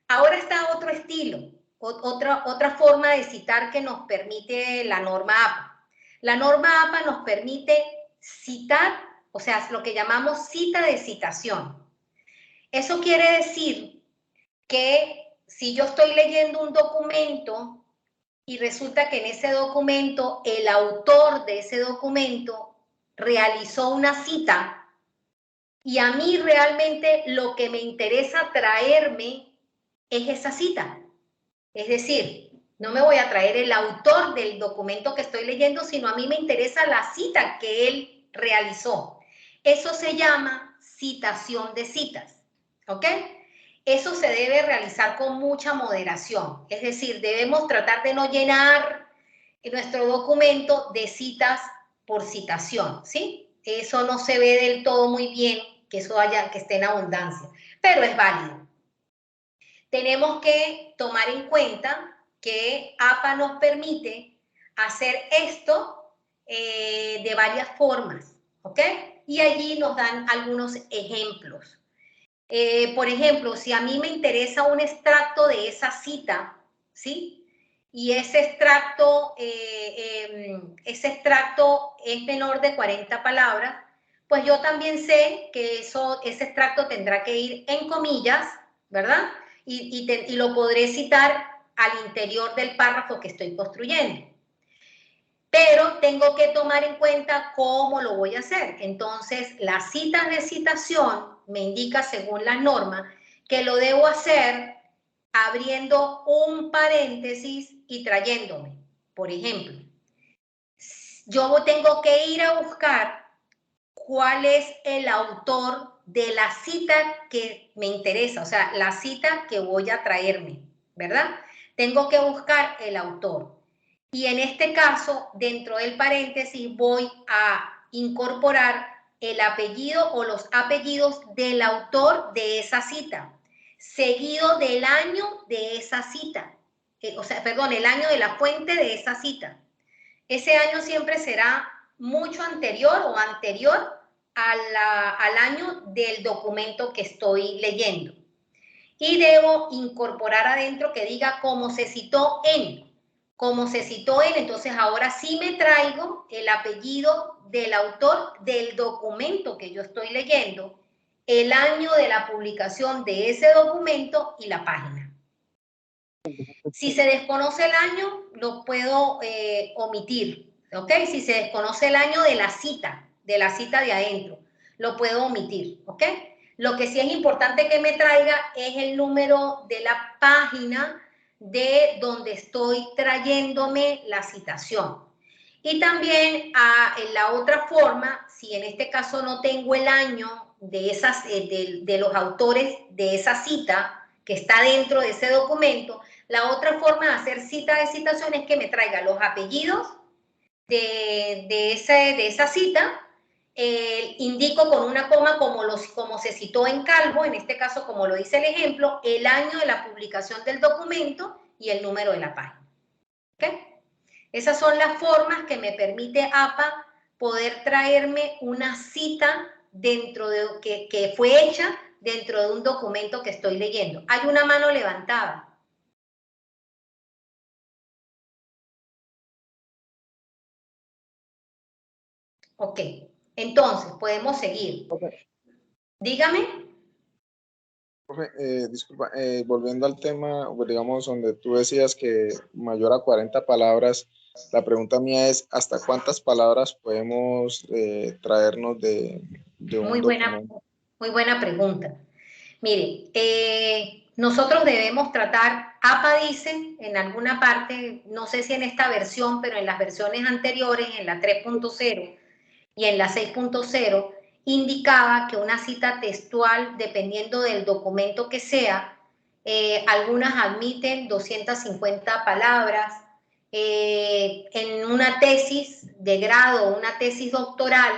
ahora está otro estilo, otra forma de citar que nos permite la norma APA. La norma APA nos permite citar, o sea, lo que llamamos cita de citación. Eso quiere decir que si yo estoy leyendo un documento y resulta que en ese documento el autor de ese documento realizó una cita y a mí realmente lo que me interesa traerme es esa cita. Es decir, no me voy a traer el autor del documento que estoy leyendo, sino a mí me interesa la cita que él realizó. Eso se llama citación de citas, ¿ok? Eso se debe realizar con mucha moderación. Es decir, debemos tratar de no llenar nuestro documento de citas por citación, ¿sí? Eso no se ve del todo muy bien, que eso que esté en abundancia, pero es válido. Tenemos que tomar en cuenta que APA nos permite hacer esto de varias formas, ¿ok? Y allí nos dan algunos ejemplos. Por ejemplo, si a mí me interesa un extracto de esa cita, ¿sí? Y ese extracto es menor de 40 palabras, pues yo también sé que ese extracto tendrá que ir en comillas, ¿verdad? Y lo podré citar al interior del párrafo que estoy construyendo. Pero tengo que tomar en cuenta cómo lo voy a hacer. Entonces, las citas de citación me indica, según la norma, que lo debo hacer abriendo un paréntesis y trayéndome. Por ejemplo, yo tengo que ir a buscar cuál es el autor de la cita que me interesa, o sea, la cita que voy a traerme, ¿verdad? Tengo que buscar el autor. Y en este caso, dentro del paréntesis, voy a incorporar el apellido o los apellidos del autor de esa cita, seguido del año de esa cita, el año de la fuente de esa cita. Ese año siempre será mucho anterior o anterior al año del documento que estoy leyendo. Y debo incorporar adentro que diga cómo se citó en. Como se citó en, entonces ahora sí me traigo el apellido del autor del documento que yo estoy leyendo, el año de la publicación de ese documento y la página. Si se desconoce el año, lo puedo omitir, ¿ok? Si se desconoce el año de la cita de adentro, lo puedo omitir, ¿ok? Lo que sí es importante que me traiga es el número de la página de donde estoy trayéndome la citación. Y también en la otra forma, si en este caso no tengo el año de los autores de esa cita que está dentro de ese documento, la otra forma de hacer cita de citación es que me traiga los apellidos de esa cita, indico con una coma como se citó en Calvo, en este caso como lo dice el ejemplo, el año de la publicación del documento y el número de la página. ¿Okay? Esas son las formas que me permite APA poder traerme una cita que fue hecha dentro de un documento que estoy leyendo. Hay una mano levantada. Ok, entonces podemos seguir. Dígame. Profe, disculpa, volviendo al tema, digamos, donde tú decías que mayor a 40 palabras, la pregunta mía es, ¿hasta cuántas palabras podemos traernos de un documento? Muy buena pregunta. Mire, nosotros debemos tratar, APA dice en alguna parte, no sé si en esta versión, pero en las versiones anteriores, en la 3.0 y en la 6.0, indicaba que una cita textual, dependiendo del documento que sea, algunas admiten 250 palabras. En una tesis de grado, una tesis doctoral,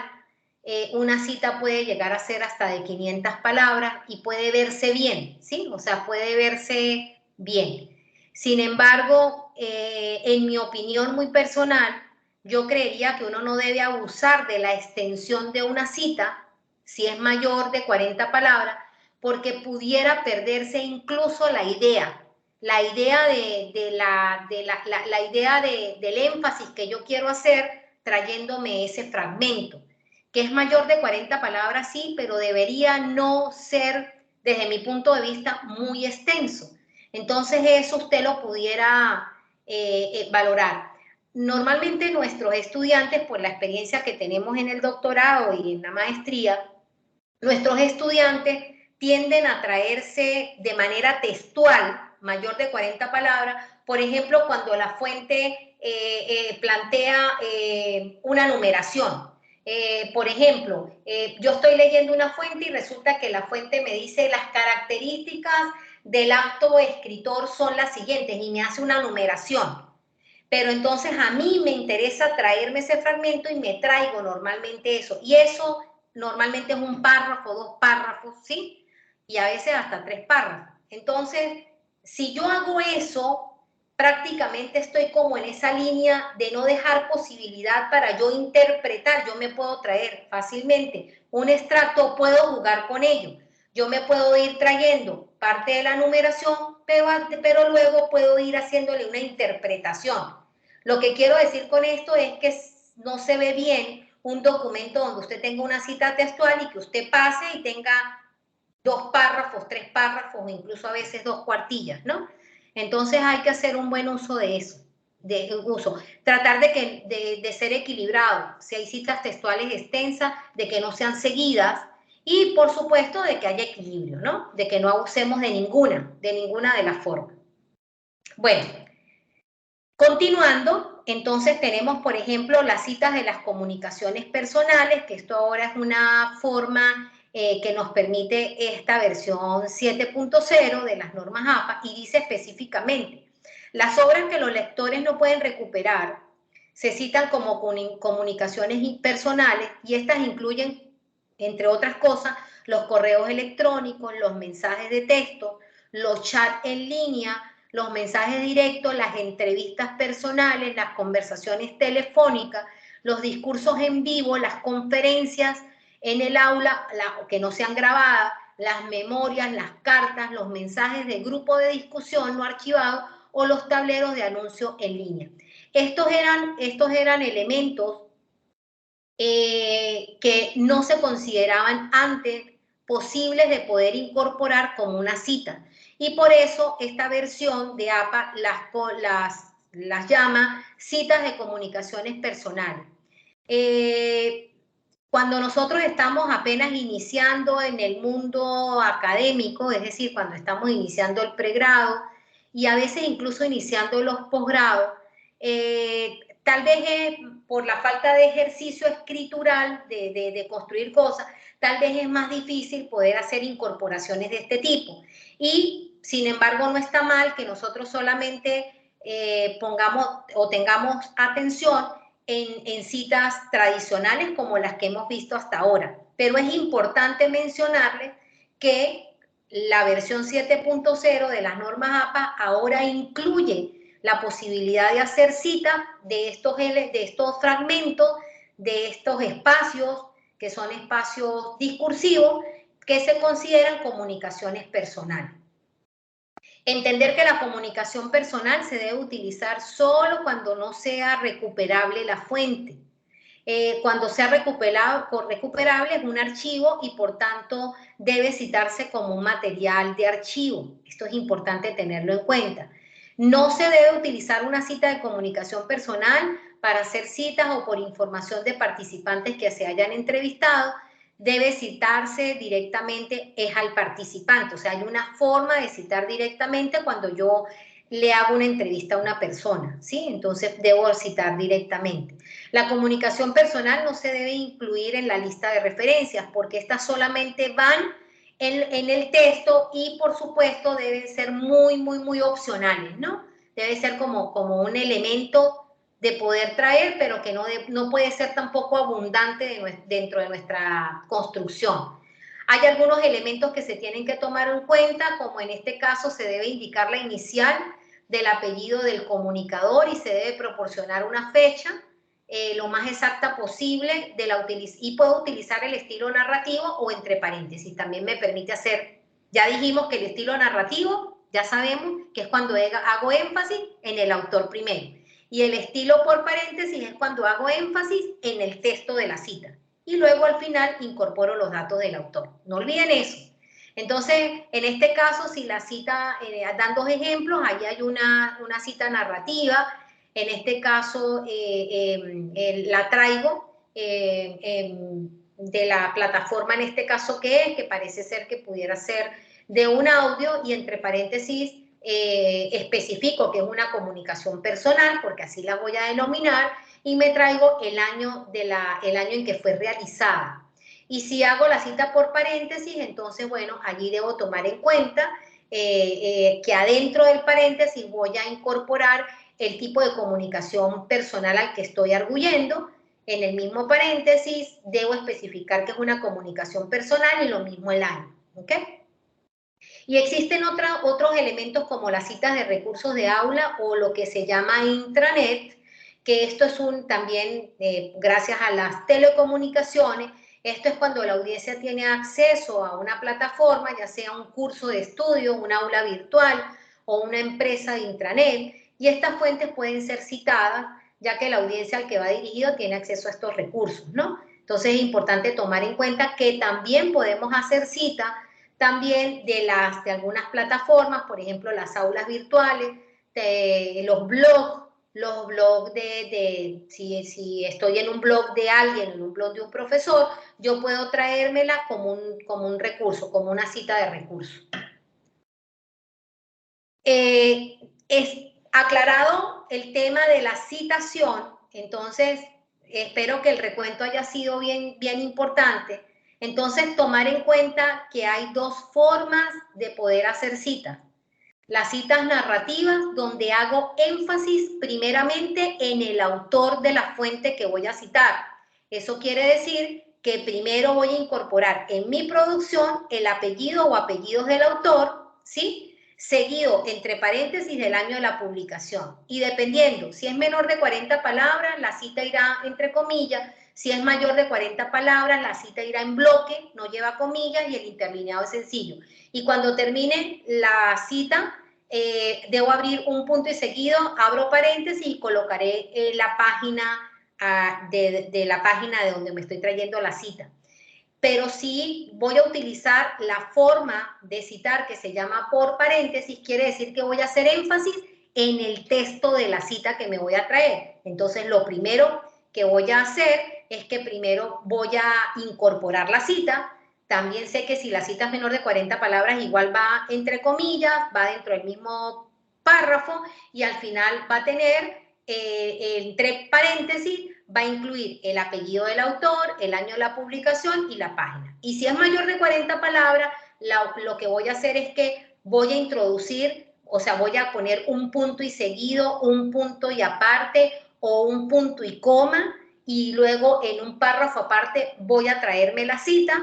una cita puede llegar a ser hasta de 500 palabras y puede verse bien, ¿sí? O sea, puede verse bien. Sin embargo, en mi opinión muy personal, yo creería que uno no debe abusar de la extensión de una cita si es mayor de 40 palabras, porque pudiera perderse incluso la idea del énfasis que yo quiero hacer trayéndome ese fragmento, que es mayor de 40 palabras, sí, pero debería no ser, desde mi punto de vista, muy extenso. Entonces eso usted lo pudiera valorar. Normalmente nuestros estudiantes, por la experiencia que tenemos en el doctorado y en la maestría, nuestros estudiantes tienden a traerse de manera textual, mayor de 40 palabras, por ejemplo, cuando la fuente plantea una numeración. Por ejemplo, yo estoy leyendo una fuente y resulta que la fuente me dice las características del acto escritor son las siguientes y me hace una numeración. Pero entonces a mí me interesa traerme ese fragmento y me traigo normalmente eso. Y eso normalmente es un párrafo, 2 párrafos, ¿sí? Y a veces hasta 3 párrafos. Entonces, si yo hago eso, prácticamente estoy como en esa línea de no dejar posibilidad para yo interpretar. Yo me puedo traer fácilmente un extracto, puedo jugar con ello. Yo me puedo ir trayendo parte de la numeración, pero luego puedo ir haciéndole una interpretación. Lo que quiero decir con esto es que no se ve bien un documento donde usted tenga una cita textual y que usted pase y tenga 2 párrafos, 3 párrafos, incluso a veces 2 cuartillas, ¿no? Entonces hay que hacer un buen uso de eso, tratar de ser equilibrado, si hay citas textuales extensas, de que no sean seguidas y por supuesto de que haya equilibrio, ¿no? De que no abusemos de ninguna de las formas. Bueno, continuando, entonces tenemos, por ejemplo, las citas de las comunicaciones personales, que esto ahora es una forma que nos permite esta versión 7.0 de las normas APA y dice específicamente, las obras que los lectores no pueden recuperar se citan como comunicaciones personales y estas incluyen, entre otras cosas, los correos electrónicos, los mensajes de texto, los chats en línea, los mensajes directos, las entrevistas personales, las conversaciones telefónicas, los discursos en vivo, las conferencias en el aula que no sean grabadas, las memorias, las cartas, los mensajes de grupo de discusión no archivados o los tableros de anuncio en línea. Estos eran elementos que no se consideraban antes posibles de poder incorporar como una cita. Y por eso esta versión de APA las llama citas de comunicaciones personales. Cuando nosotros estamos apenas iniciando en el mundo académico, es decir, cuando estamos iniciando el pregrado y a veces incluso iniciando los posgrados, tal vez por la falta de ejercicio escritural, de construir cosas, tal vez es más difícil poder hacer incorporaciones de este tipo. Y, sin embargo, no está mal que nosotros solamente pongamos o tengamos atención en citas tradicionales como las que hemos visto hasta ahora. Pero es importante mencionarles que la versión 7.0 de las normas APA ahora incluye la posibilidad de hacer cita de estos fragmentos, de estos espacios, que son espacios discursivos, que se consideran comunicaciones personales. Entender que la comunicación personal se debe utilizar solo cuando no sea recuperable la fuente. Cuando sea recuperable es un archivo y por tanto debe citarse como un material de archivo. Esto es importante tenerlo en cuenta. No se debe utilizar una cita de comunicación personal para hacer citas o por información de participantes que se hayan entrevistado. Debe citarse directamente es al participante. O sea, hay una forma de citar directamente cuando yo le hago una entrevista a una persona, ¿sí? Entonces debo citar directamente. La comunicación personal no se debe incluir en la lista de referencias porque estas solamente van en el texto y por supuesto deben ser muy opcionales, ¿no? Debe ser como un elemento de poder traer, pero que no puede ser tampoco abundante dentro de nuestra construcción. Hay algunos elementos que se tienen que tomar en cuenta, como en este caso se debe indicar la inicial del apellido del comunicador y se debe proporcionar una fecha lo más exacta posible y puedo utilizar el estilo narrativo o entre paréntesis. También me permite hacer, ya dijimos que el estilo narrativo, ya sabemos que es cuando hago énfasis en el autor primero. Y el estilo por paréntesis es cuando hago énfasis en el texto de la cita. Y luego al final incorporo los datos del autor. No olviden eso. Entonces, en este caso, si la cita, dan dos ejemplos, ahí hay una cita narrativa. En este caso, la traigo de la plataforma, en este caso, que parece ser que pudiera ser de un audio y entre paréntesis especifico que es una comunicación personal, porque así la voy a denominar, y me traigo el año en que fue realizada. Y si hago la cita por paréntesis, entonces, bueno, allí debo tomar en cuenta que adentro del paréntesis voy a incorporar el tipo de comunicación personal al que estoy arguyendo. En el mismo paréntesis debo especificar que es una comunicación personal y lo mismo el año, ¿ok? Y existen otros elementos como las citas de recursos de aula o lo que se llama intranet, que esto es también gracias a las telecomunicaciones. Esto es cuando la audiencia tiene acceso a una plataforma, ya sea un curso de estudio, un aula virtual o una empresa de intranet, y estas fuentes pueden ser citadas, ya que la audiencia al que va dirigido tiene acceso a estos recursos, ¿no? Entonces es importante tomar en cuenta que también podemos hacer cita también de algunas plataformas, por ejemplo, las aulas virtuales, los blogs si estoy en un blog de alguien, en un blog de un profesor, yo puedo traérmela como un recurso, como una cita de recurso. Es aclarado el tema de la citación, entonces espero que el recuento haya sido bien importante. Entonces, tomar en cuenta que hay dos formas de poder hacer citas. Las citas narrativas, donde hago énfasis primeramente en el autor de la fuente que voy a citar. Eso quiere decir que primero voy a incorporar en mi producción el apellido o apellidos del autor, ¿sí? Seguido, entre paréntesis, del año de la publicación. Y dependiendo, si es menor de 40 palabras, la cita irá entre comillas. Si es mayor de 40 palabras, la cita irá en bloque, no lleva comillas y el interlineado es sencillo. Y cuando termine la cita, debo abrir un punto y seguido, abro paréntesis y colocaré la página de la página de donde me estoy trayendo la cita. Pero sí voy a utilizar la forma de citar que se llama por paréntesis, quiere decir que voy a hacer énfasis en el texto de la cita que me voy a traer. Entonces, lo primero que voy a hacer es que primero voy a incorporar la cita. También sé que si la cita es menor de 40 palabras, igual va entre comillas, va dentro del mismo párrafo y al final va a tener entre paréntesis, va a incluir el apellido del autor, el año de la publicación y la página. Y si es mayor de 40 palabras, lo que voy a hacer es que voy a introducir, o sea, voy a poner un punto y seguido, un punto y aparte o un punto y coma, y luego en un párrafo aparte voy a traerme la cita,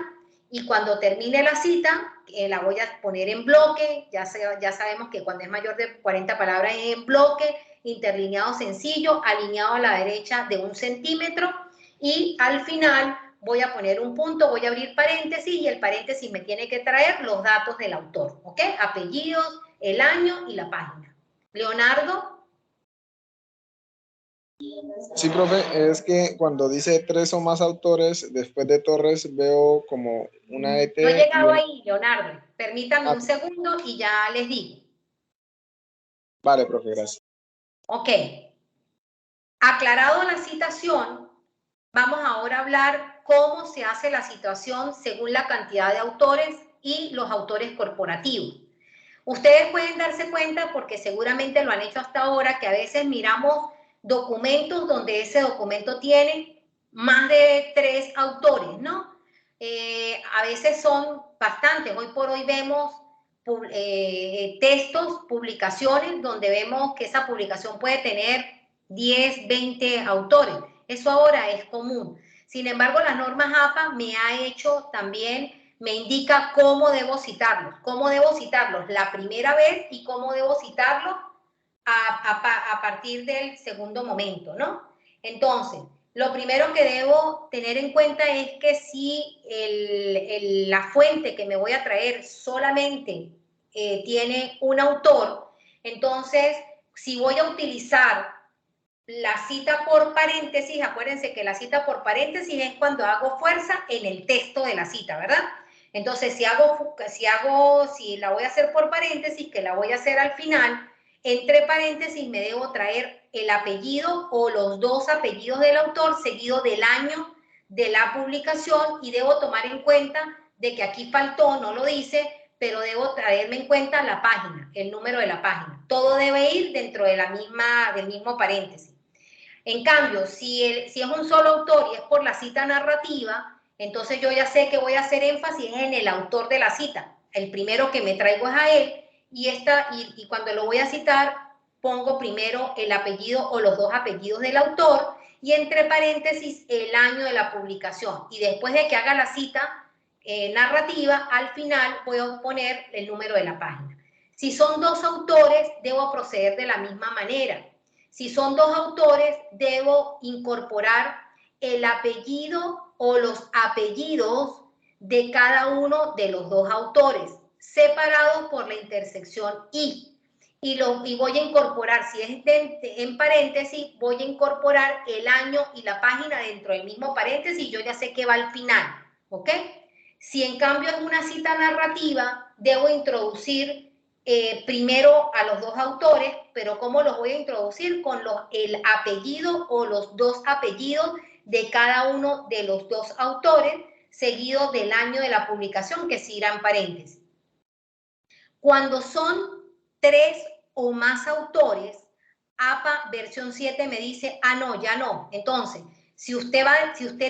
y cuando termine la cita, la voy a poner en bloque. Ya sabemos que cuando es mayor de 40 palabras es en bloque, interlineado sencillo, alineado a la derecha de 1 centímetro, y al final voy a poner un punto, voy a abrir paréntesis, y el paréntesis me tiene que traer los datos del autor, ¿ok? Apellidos, el año y la página. Leonardo. Sí, profe, es que cuando dice 3 o más autores, después de Torres veo como una ET. No he llegado ahí, Leonardo. Permítame un segundo y ya les digo. Vale, profe, gracias. Ok. Aclarado la citación, vamos ahora a hablar cómo se hace la citación según la cantidad de autores y los autores corporativos. Ustedes pueden darse cuenta, porque seguramente lo han hecho hasta ahora, que a veces miramos documentos donde ese documento tiene más de 3 autores, ¿no? A veces son bastantes. Hoy por hoy vemos textos, publicaciones, donde vemos que esa publicación puede tener 10, 20 autores. Eso ahora es común. Sin embargo, las normas APA me ha hecho también, me indica cómo debo citarlos la primera vez y cómo debo citarlos a partir del segundo momento, ¿no? Entonces, lo primero que debo tener en cuenta es que si la fuente que me voy a traer solamente tiene un autor, entonces, si voy a utilizar la cita por paréntesis, acuérdense que la cita por paréntesis es cuando hago fuerza en el texto de la cita, ¿verdad? Entonces, si la voy a hacer por paréntesis, que la voy a hacer al final, entre paréntesis me debo traer el apellido o los dos apellidos del autor seguido del año de la publicación y debo tomar en cuenta de que aquí faltó, no lo dice, pero debo traerme en cuenta la página, el número de la página. Todo debe ir dentro de del mismo paréntesis. En cambio, si es un solo autor y es por la cita narrativa, entonces yo ya sé que voy a hacer énfasis en el autor de la cita. El primero que me traigo es a él y cuando lo voy a citar pongo primero el apellido o los dos apellidos del autor y entre paréntesis el año de la publicación. Y después de que haga la cita narrativa, al final voy a poner el número de la página. Si son dos autores, debo proceder de la misma manera. Si son dos autores, debo incorporar el apellido o los apellidos de cada uno de los dos autores, separados por la intersección y voy a incorporar, si es en paréntesis, voy a incorporar el año y la página dentro del mismo paréntesis, yo ya sé que va al final, ¿ok? Si en cambio es una cita narrativa, debo introducir primero a los dos autores, pero ¿cómo los voy a introducir? Con el apellido o los dos apellidos de cada uno de los dos autores, seguido del año de la publicación, que sí irá en paréntesis. Cuando son 3 o más autores, APA versión 7 me dice, ah, no, ya no. Entonces, si usted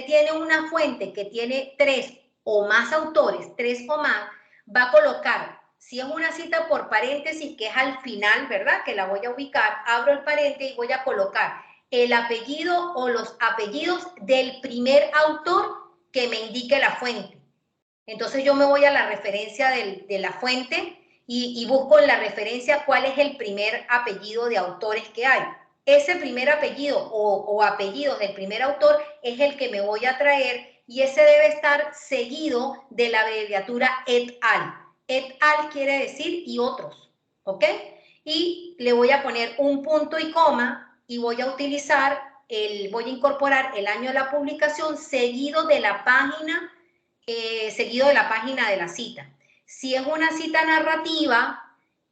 tiene una fuente que tiene 3 o más autores, 3 o más, va a colocar, si es una cita por paréntesis, que es al final, ¿verdad? Que la voy a ubicar, abro el paréntesis y voy a colocar el apellido o los apellidos del primer autor que me indique la fuente. Entonces yo me voy a la referencia de la fuente y busco en la referencia cuál es el primer apellido de autores que hay. Ese primer apellido o apellidos del primer autor es el que me voy a traer y ese debe estar seguido de la abreviatura et al. Et al quiere decir y otros, ¿ok? Y le voy a poner un punto y coma y voy a utilizar, voy a incorporar el año de la publicación seguido de la página de la cita. Si es una cita narrativa,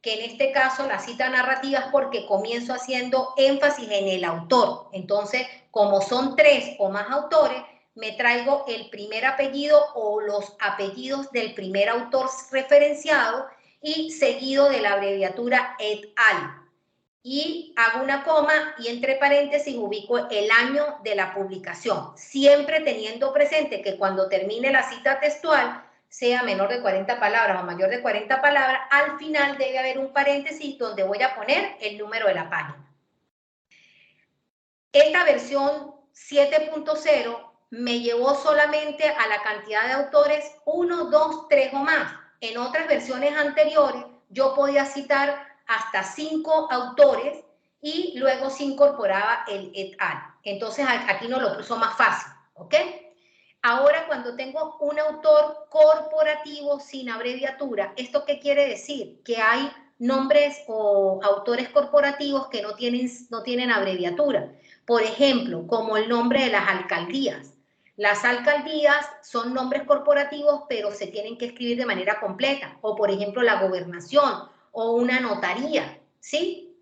que en este caso la cita narrativa es porque comienzo haciendo énfasis en el autor. Entonces, como son 3 o más autores, me traigo el primer apellido o los apellidos del primer autor referenciado y seguido de la abreviatura et al. Y hago una coma y entre paréntesis ubico el año de la publicación, siempre teniendo presente que cuando termine la cita textual, sea menor de 40 palabras o mayor de 40 palabras, al final debe haber un paréntesis donde voy a poner el número de la página. Esta versión 7.0 me llevó solamente a la cantidad de autores 1, 2, 3 o más. En otras versiones anteriores yo podía citar hasta 5 autores y luego se incorporaba el et al. Entonces aquí nos lo puso más fácil, ¿ok? Ahora cuando tengo un autor corporativo sin abreviatura, ¿esto qué quiere decir? Que hay nombres o autores corporativos que no tienen abreviatura. Por ejemplo, como el nombre de las alcaldías. Las alcaldías son nombres corporativos, pero se tienen que escribir de manera completa. O por ejemplo, la gobernación o una notaría, ¿sí?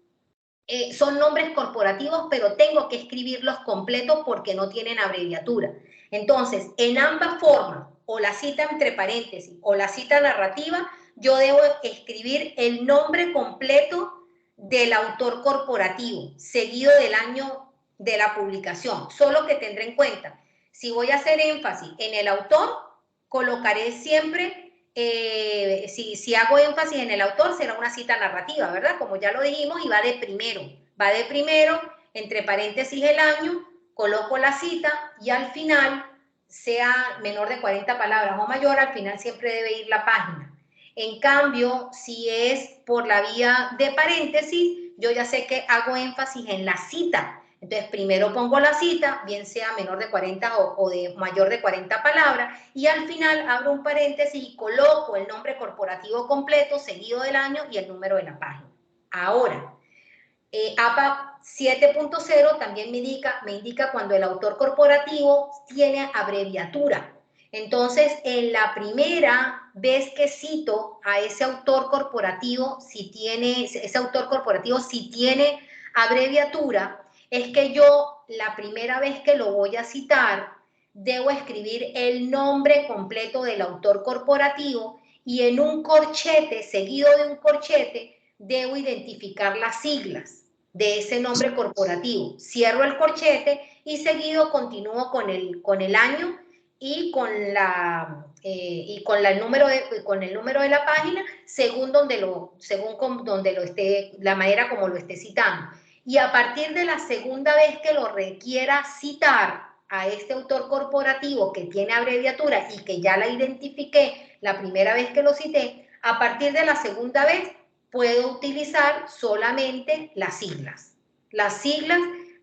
Son nombres corporativos, pero tengo que escribirlos completos porque no tienen abreviatura. Entonces, en ambas formas, o la cita entre paréntesis o la cita narrativa, yo debo escribir el nombre completo del autor corporativo, seguido del año de la publicación. Solo que tendré en cuenta, si voy a hacer énfasis en el autor, colocaré siempre... si hago énfasis en el autor será una cita narrativa, ¿verdad? Como ya lo dijimos, y va de primero entre paréntesis el año, coloco la cita y al final, sea menor de 40 palabras o mayor, al final siempre debe ir la página. En cambio, si es por la vía de paréntesis, yo ya sé que hago énfasis en la cita. Entonces, primero pongo la cita, bien sea menor de 40 o de mayor de 40 palabras, y al final abro un paréntesis y coloco el nombre corporativo completo, seguido del año y el número de la página. Ahora, APA 7.0 también me indica cuando el autor corporativo tiene abreviatura. Entonces, en la primera vez que cito a ese autor corporativo, si tiene abreviatura, es que yo la primera vez que lo voy a citar, debo escribir el nombre completo del autor corporativo y en un corchete, seguido de un corchete, debo identificar las siglas de ese nombre corporativo. Cierro el corchete y seguido continúo con el año y con el número de la página según la manera como lo esté citando. Y a partir de la segunda vez que lo requiera citar a este autor corporativo que tiene abreviatura y que ya la identifiqué la primera vez que lo cité, a partir de la segunda vez puedo utilizar solamente las siglas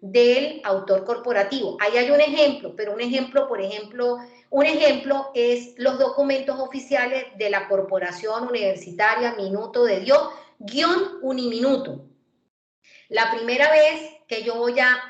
del autor corporativo. Ahí hay un ejemplo, pero un ejemplo es los documentos oficiales de la Corporación Universitaria Minuto de Dios, _Uniminuto. La primera vez que yo voy a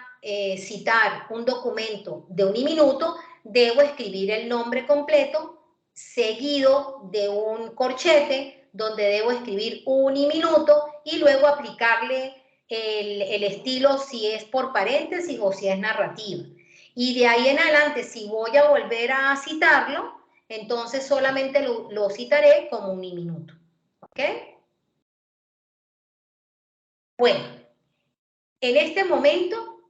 citar un documento de Uniminuto, debo escribir el nombre completo, seguido de un corchete, donde debo escribir Uniminuto y luego aplicarle el estilo si es por paréntesis o si es narrativa. Y de ahí en adelante, si voy a volver a citarlo, entonces solamente lo citaré como Uniminuto. ¿Ok? Bueno, en este momento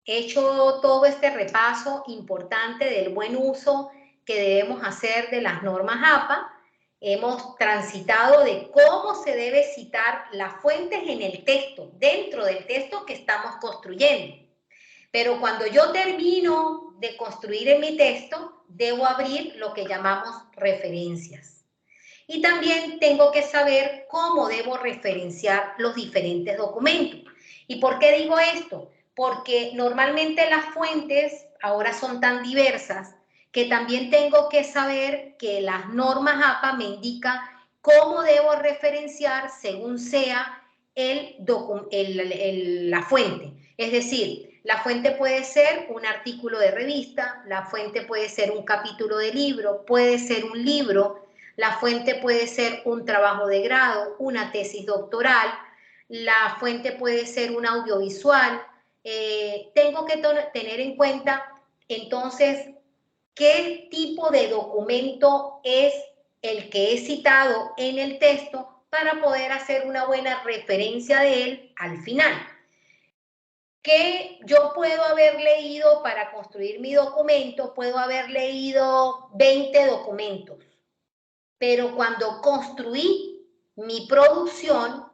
he hecho todo este repaso importante del buen uso que debemos hacer de las normas APA. Hemos transitado de cómo se debe citar las fuentes en el texto, dentro del texto que estamos construyendo. Pero cuando yo termino de construir en mi texto, debo abrir lo que llamamos referencias. Y también tengo que saber cómo debo referenciar los diferentes documentos. ¿Y por qué digo esto? Porque normalmente las fuentes ahora son tan diversas que también tengo que saber que las normas APA me indican cómo debo referenciar según sea la fuente. Es decir, la fuente puede ser un artículo de revista, la fuente puede ser un capítulo de libro, puede ser un libro, la fuente puede ser un trabajo de grado, una tesis doctoral, la fuente puede ser un audiovisual. Tengo que tener en cuenta entonces qué tipo de documento es el que he citado en el texto para poder hacer una buena referencia de él al final. Que yo puedo haber leído para construir mi documento, puedo haber leído 20 documentos, pero cuando construí mi producción,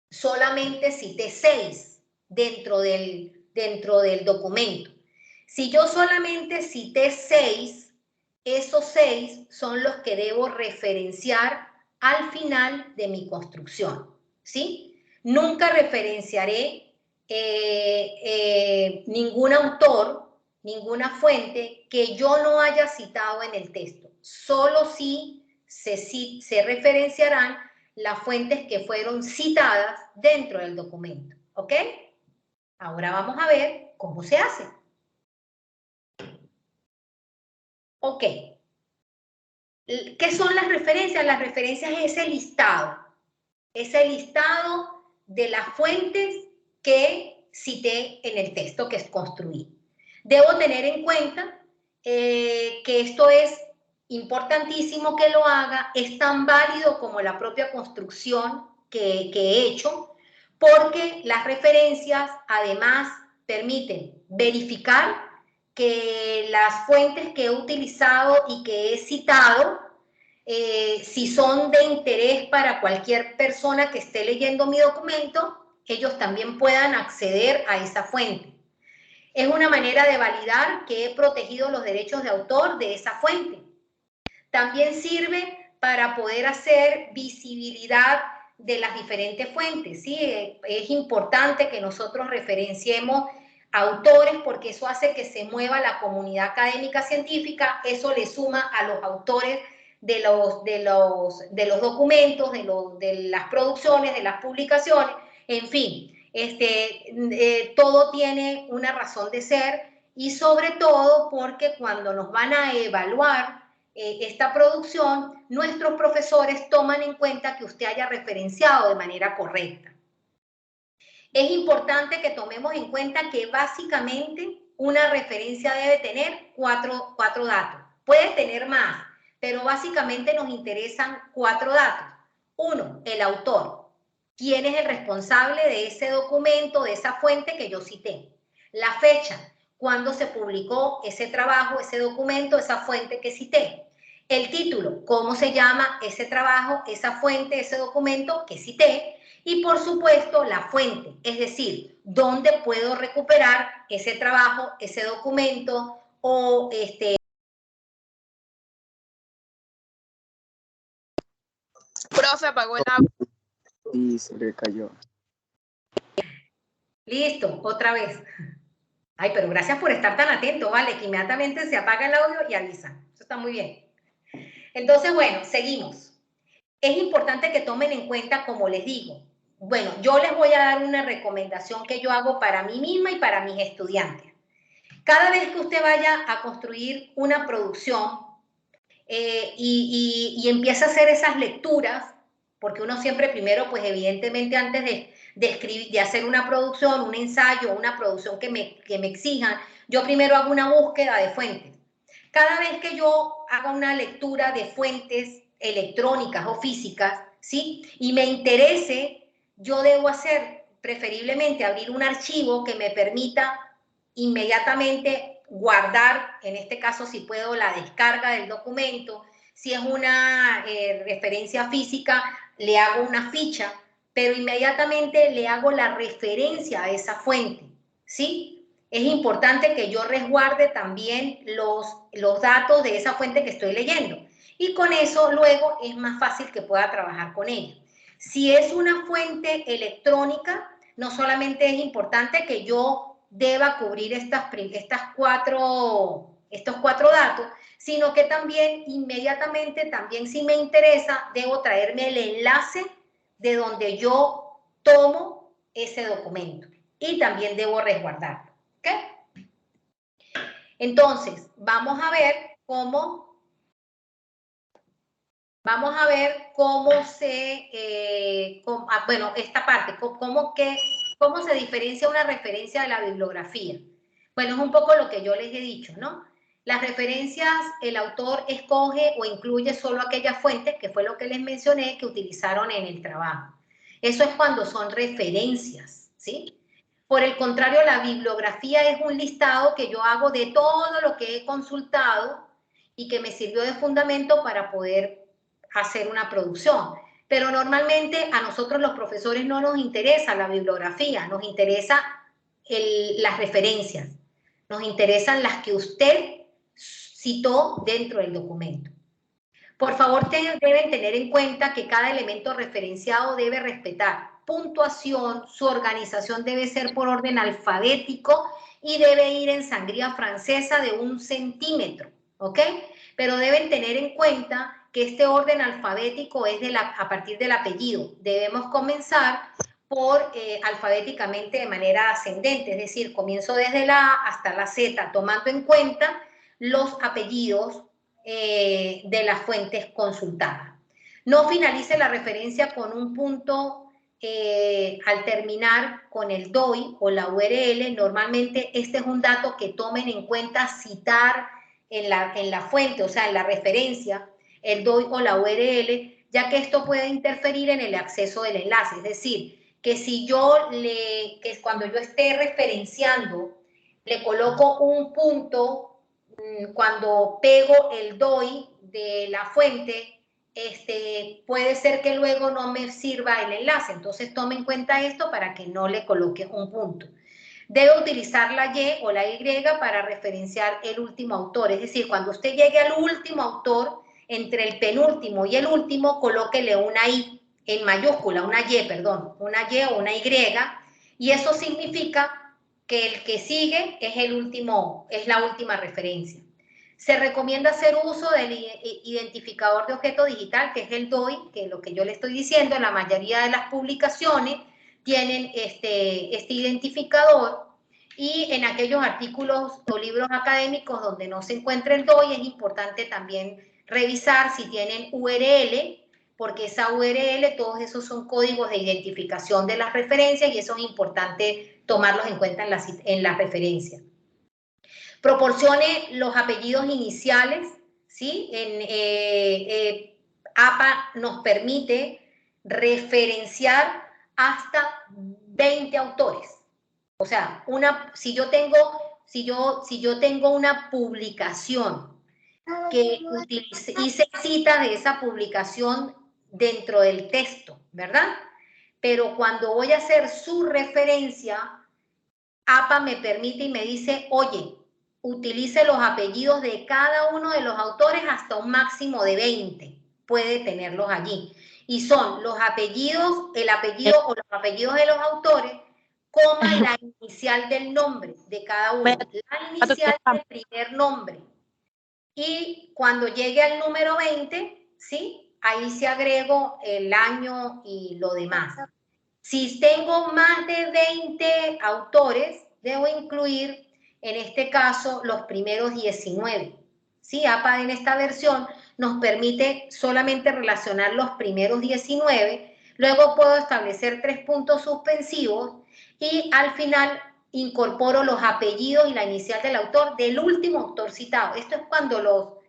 solamente cité 6 dentro del documento. Si yo solamente cité 6, esos 6 son los que debo referenciar al final de mi construcción, ¿sí? Nunca referenciaré ningún autor, ninguna fuente que yo no haya citado en el texto. Solo si se referenciarán las fuentes que fueron citadas dentro del documento, ¿ok? Ahora vamos a ver cómo se hace. Ok. ¿Qué son las referencias? Las referencias es ese listado de las fuentes que cité en el texto que construí. Debo tener en cuenta que esto es importantísimo que lo haga, es tan válido como la propia construcción que he hecho, porque las referencias además permiten verificar que las fuentes que he utilizado y que he citado, si son de interés para cualquier persona que esté leyendo mi documento, ellos también puedan acceder a esa fuente. Es una manera de validar que he protegido los derechos de autor de esa fuente. También sirve para poder hacer visibilidad de las diferentes fuentes, ¿sí? Es importante que nosotros referenciemos autores porque eso hace que se mueva la comunidad académica científica, eso le suma a los autores de los documentos, de las producciones, de las publicaciones, en fin, todo tiene una razón de ser y sobre todo porque cuando nos van a evaluar esta producción, nuestros profesores toman en cuenta que usted haya referenciado de manera correcta. Es importante que tomemos en cuenta que básicamente una referencia debe tener cuatro datos. Puede tener más, pero básicamente nos interesan 4 datos. 1, el autor. ¿Quién es el responsable de ese documento, de esa fuente que yo cité? La fecha, cuándo se publicó ese trabajo, ese documento, esa fuente que cité. El título, cómo se llama ese trabajo, esa fuente, ese documento que cité. Y por supuesto la fuente, es decir, dónde puedo recuperar ese trabajo, ese documento o Profe, apagó el audio. Y se le cayó. Listo, otra vez. Ay, pero gracias por estar tan atento, ¿vale? Que inmediatamente se apaga el audio y avisa. Eso está muy bien. Entonces, bueno, seguimos. Es importante que tomen en cuenta, como les digo, bueno, yo les voy a dar una recomendación que yo hago para mí misma y para mis estudiantes. Cada vez que usted vaya a construir una producción y empieza a hacer esas lecturas, porque uno siempre primero, pues evidentemente antes de escribir, de hacer una producción, un ensayo, una producción que me exijan, yo primero hago una búsqueda de fuentes. Cada vez que yo haga una lectura de fuentes electrónicas o físicas, ¿sí? Y me interese, yo debo hacer preferiblemente abrir un archivo que me permita inmediatamente guardar, en este caso si puedo, la descarga del documento. Si es una referencia física, le hago una ficha, pero inmediatamente le hago la referencia a esa fuente, ¿sí? Es importante que yo resguarde también los datos de esa fuente que estoy leyendo. Y con eso luego es más fácil que pueda trabajar con ella. Si es una fuente electrónica, no solamente es importante que yo deba cubrir estos 4 datos, sino que también inmediatamente, también si me interesa, debo traerme el enlace de donde yo tomo ese documento y también debo resguardarlo. ¿Ok? Entonces, vamos a ver cómo se, bueno, esta parte, cómo se diferencia una referencia de la bibliografía. Bueno, es un poco lo que yo les he dicho, ¿no? Las referencias, el autor escoge o incluye solo aquellas fuentes, que fue lo que les mencioné, que utilizaron en el trabajo. Eso es cuando son referencias, ¿sí? Por el contrario, la bibliografía es un listado que yo hago de todo lo que he consultado y que me sirvió de fundamento para poder hacer una producción. Pero normalmente a nosotros los profesores no nos interesa la bibliografía, nos interesa las referencias, nos interesan las que usted citó dentro del documento. Por favor, deben tener en cuenta que cada elemento referenciado debe respetar puntuación, su organización debe ser por orden alfabético y debe ir en sangría francesa de 1 centímetro, ¿ok? Pero deben tener en cuenta que este orden alfabético es a partir del apellido. Debemos comenzar alfabéticamente de manera ascendente, es decir, comienzo desde la A hasta la Z, tomando en cuenta los apellidos de las fuentes consultadas. No finalice la referencia con un punto al terminar con el DOI o la URL. Normalmente este es un dato que tomen en cuenta citar en la fuente, o sea, en la referencia, el DOI o la URL, ya que esto puede interferir en el acceso del enlace. Es decir, que si cuando yo esté referenciando, le coloco un punto cuando pego el DOI de la fuente puede ser que luego no me sirva el enlace. Entonces tome en cuenta esto para que no le coloque un punto. Debe utilizar la Y o la Y para referenciar el último autor. Es decir, cuando usted llegue al último autor, entre el penúltimo y el último, colóquele una I en mayúscula, una Y, perdón, una Y o una Y, y eso significa que el que sigue es el último, es la última referencia. Se recomienda hacer uso del identificador de objeto digital, que es el DOI, que es lo que yo le estoy diciendo, la mayoría de las publicaciones tienen este identificador, y en aquellos artículos o libros académicos donde no se encuentra el DOI, es importante también revisar si tienen URL, porque esa URL, todos esos son códigos de identificación de las referencias y eso es importante tomarlos en cuenta en las referencias. Proporcione los apellidos iniciales, ¿sí? APA nos permite referenciar hasta 20 autores. O sea, si yo tengo una publicación que hice cita de esa publicación dentro del texto, ¿verdad? Pero cuando voy a hacer su referencia, APA me permite y me dice, oye, utilice los apellidos de cada uno de los autores hasta un máximo de 20. Puede tenerlos allí. Y son los apellidos, el apellido o los apellidos de los autores, coma la inicial del nombre de cada uno. La inicial del primer nombre. Y cuando llegue al número 20, ¿sí? Ahí se agrego el año y lo demás. Si tengo más de 20 autores, debo incluir, en este caso, los primeros 19. ¿Sí? APA en esta versión nos permite solamente relacionar los primeros 19, luego puedo establecer 3 puntos suspensivos y al final incorporo los apellidos y la inicial del autor del último autor citado. Esto es cuando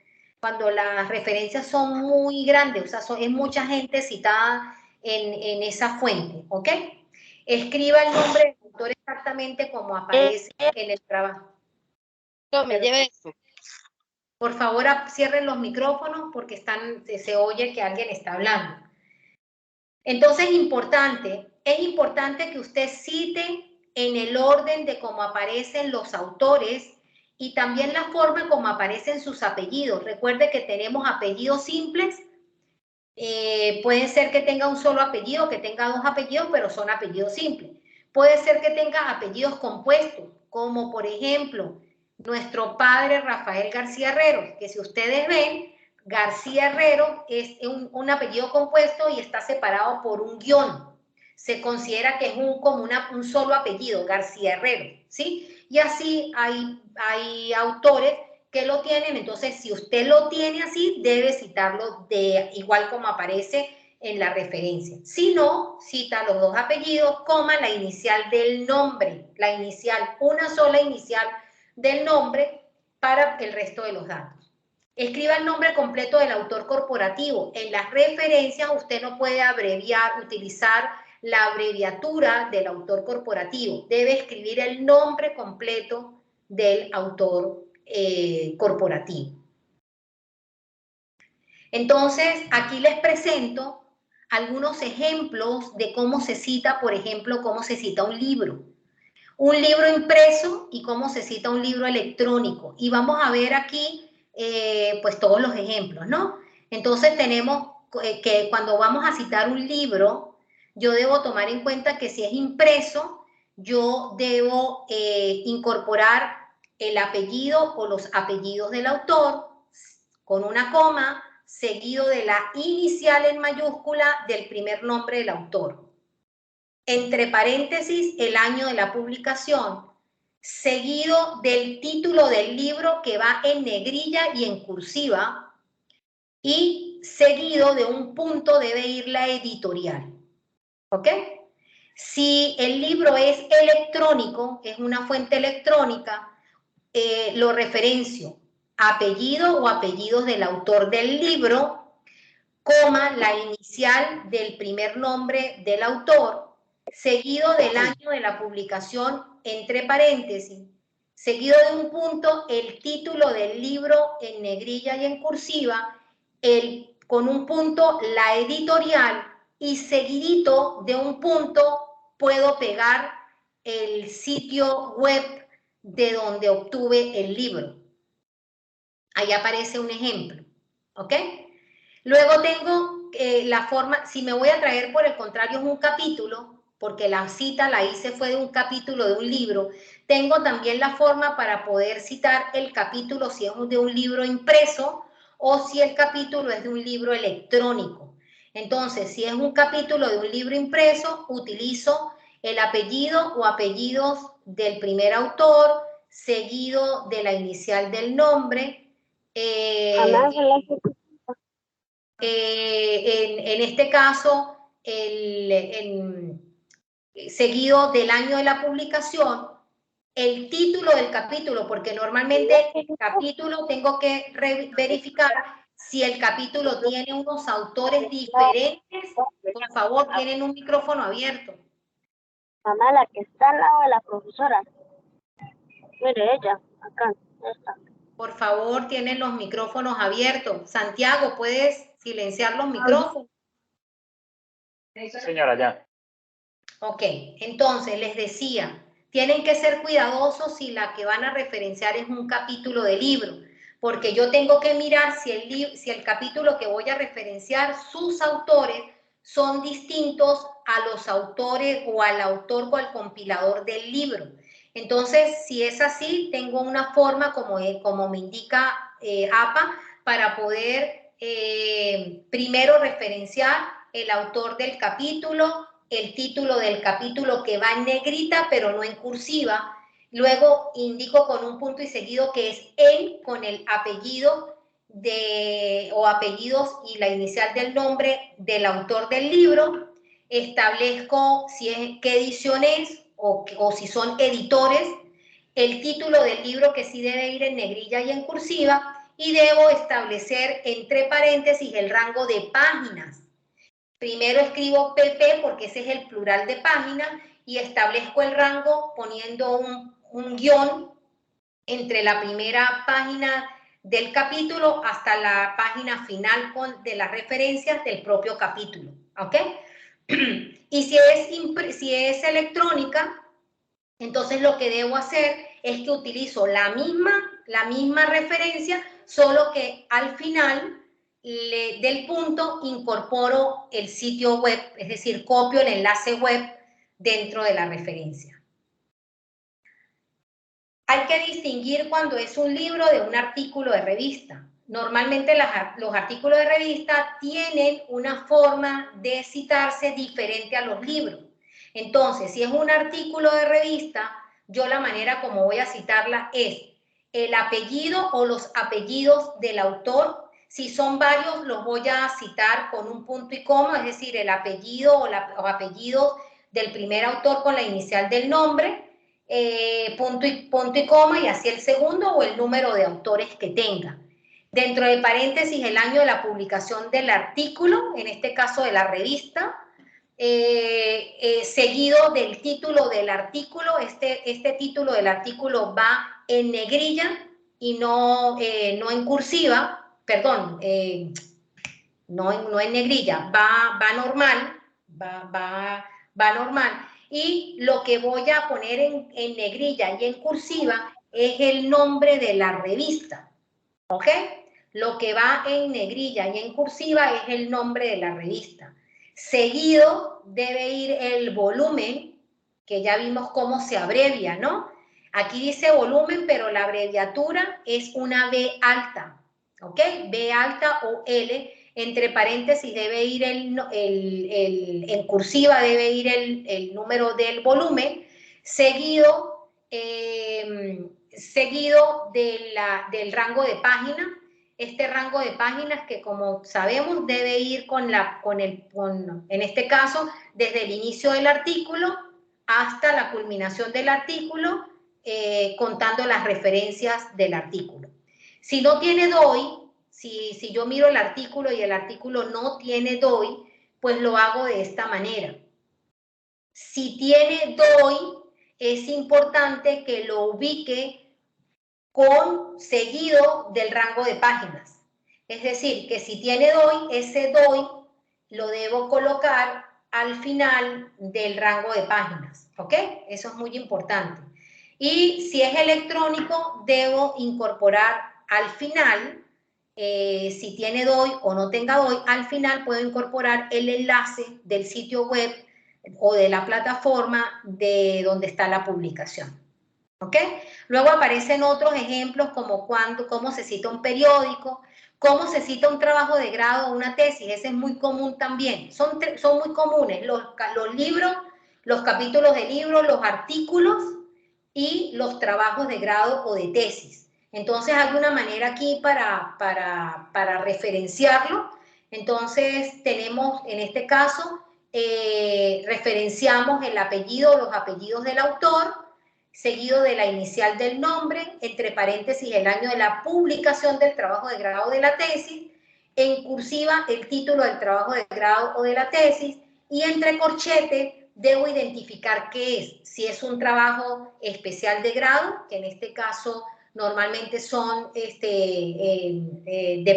las referencias son muy grandes, o sea, es mucha gente citada en esa fuente, ¿ok? Escriba el nombre del autor exactamente como aparece en el trabajo. No, me lleve eso. Por favor, cierren los micrófonos porque se oye que alguien está hablando. Entonces, es importante que usted cite en el orden de cómo aparecen los autores y también la forma como aparecen sus apellidos. Recuerde que tenemos apellidos simples. Puede ser que tenga un solo apellido, que tenga 2 apellidos, pero son apellidos simples. Puede ser que tenga apellidos compuestos, como por ejemplo, nuestro padre Rafael García Herrero, que si ustedes ven, García Herrero es un apellido compuesto y está separado por un guión. Se considera que es como un solo apellido, García Herrero, ¿sí? Y así hay autores que lo tienen, entonces si usted lo tiene así, debe citarlo igual como aparece en la referencia. Si no, cita los 2 apellidos, coma la inicial del nombre, una sola inicial del nombre para el resto de los datos. Escriba el nombre completo del autor corporativo. En las referencias usted no puede utilizar la abreviatura del autor corporativo. Debe escribir el nombre completo del autor corporativo. Entonces, aquí les presento algunos ejemplos de cómo se cita, por ejemplo, cómo se cita un libro impreso y cómo se cita un libro electrónico. Y vamos a ver aquí, pues, todos los ejemplos, ¿no? Entonces, tenemos que cuando vamos a citar un libro, yo debo tomar en cuenta que si es impreso, yo debo incorporar el apellido o los apellidos del autor con una coma, seguido de la inicial en mayúscula del primer nombre del autor. Entre paréntesis, el año de la publicación, seguido del título del libro que va en negrilla y en cursiva, y seguido de un punto debe ir la editorial. ¿Ok? Si el libro es electrónico, es una fuente electrónica, lo referencio apellido o apellidos del autor del libro, coma la inicial del primer nombre del autor, seguido del año de la publicación, entre paréntesis, seguido de un punto, el título del libro en negrilla y en cursiva, con un punto la editorial y seguidito de un punto puedo pegar el sitio web de donde obtuve el libro. Ahí aparece un ejemplo, ¿ok? Luego tengo la forma, si me voy a traer por el contrario es un capítulo, porque la cita la hice fue de un capítulo de un libro, tengo también la forma para poder citar el capítulo si es de un libro impreso o si el capítulo es de un libro electrónico. Entonces, si es un capítulo de un libro impreso, utilizo el apellido o apellidos del primer autor, seguido de la inicial del nombre. En este caso, seguido del año de la publicación, el título del capítulo, porque normalmente el capítulo tengo que verificar si el capítulo tiene unos autores diferentes. Por favor, tienen un micrófono abierto. Mamá, la que está al lado de la profesora. Mire, ella, acá, esta. Por favor, tienen los micrófonos abiertos. Santiago, ¿puedes silenciar los micrófonos? Señora, ya. Ok, entonces les decía, tienen que ser cuidadosos si la que van a referenciar es un capítulo de libro, porque yo tengo que mirar si el capítulo que voy a referenciar, sus autores son distintos a los autores o al autor o al compilador del libro. Entonces, si es así, tengo una forma, como me indica APA, para poder primero referenciar el autor del capítulo, el título del capítulo que va en negrita, pero no en cursiva. Luego indico con un punto y seguido que es el con el apellido o apellidos y la inicial del nombre del autor del libro. Establezco qué edición es o si son editores, el título del libro que sí debe ir en negrilla y en cursiva, y debo establecer entre paréntesis el rango de páginas. Primero escribo PP porque ese es el plural de página y establezco el rango poniendo un guión entre la primera página del capítulo hasta la página final de las referencias del propio capítulo, ¿ok? Y si es electrónica, entonces lo que debo hacer es que utilizo la misma referencia, solo que al final del punto incorporo el sitio web, es decir, copio el enlace web dentro de la referencia. Hay que distinguir cuando es un libro de un artículo de revista. Normalmente los artículos de revista tienen una forma de citarse diferente a los libros. Entonces, si es un artículo de revista, yo la manera como voy a citarla es el apellido o los apellidos del autor. Si son varios, los voy a citar con un punto y coma, es decir, el apellido o apellidos del primer autor con la inicial del nombre, punto y coma, y así el segundo o el número de autores que tenga. Dentro de paréntesis, el año de la publicación del artículo, en este caso de la revista, seguido del título del artículo. Este título del artículo va en negrilla y no en cursiva, perdón, no en negrilla, va normal, va normal. Y lo que voy a poner en negrilla y en cursiva es el nombre de la revista, ¿ok? Lo que va en negrilla y en cursiva es el nombre de la revista. Seguido debe ir el volumen, que ya vimos cómo se abrevia, ¿no? Aquí dice volumen, pero la abreviatura es una B alta, ¿ok? B alta o L. Entre paréntesis debe ir en cursiva debe ir el número del volumen, seguido del rango de página. Este rango de páginas que, como sabemos, debe ir en este caso, desde el inicio del artículo hasta la culminación del artículo, contando las referencias del artículo. Si no tiene DOI, si yo miro el artículo y el artículo no tiene DOI, pues lo hago de esta manera. Si tiene DOI, es importante que lo ubique seguido del rango de páginas. Es decir, que si tiene DOI, ese DOI lo debo colocar al final del rango de páginas, ¿ok? Eso es muy importante. Y si es electrónico, debo incorporar al final, si tiene DOI o no tenga DOI, al final puedo incorporar el enlace del sitio web o de la plataforma de donde está la publicación. ¿Ok? Luego aparecen otros ejemplos como cómo se cita un periódico, cómo se cita un trabajo de grado o una tesis. Ese es muy común también. Son muy comunes los libros, los capítulos de libros, los artículos y los trabajos de grado o de tesis. Entonces hay una manera aquí para referenciarlo. Entonces tenemos, en este caso, referenciamos el apellido, los apellidos del autor, seguido de la inicial del nombre, entre paréntesis el año de la publicación del trabajo de grado o de la tesis, en cursiva el título del trabajo de grado o de la tesis, y entre corchete debo identificar qué es, si es un trabajo especial de grado, que en este caso normalmente son de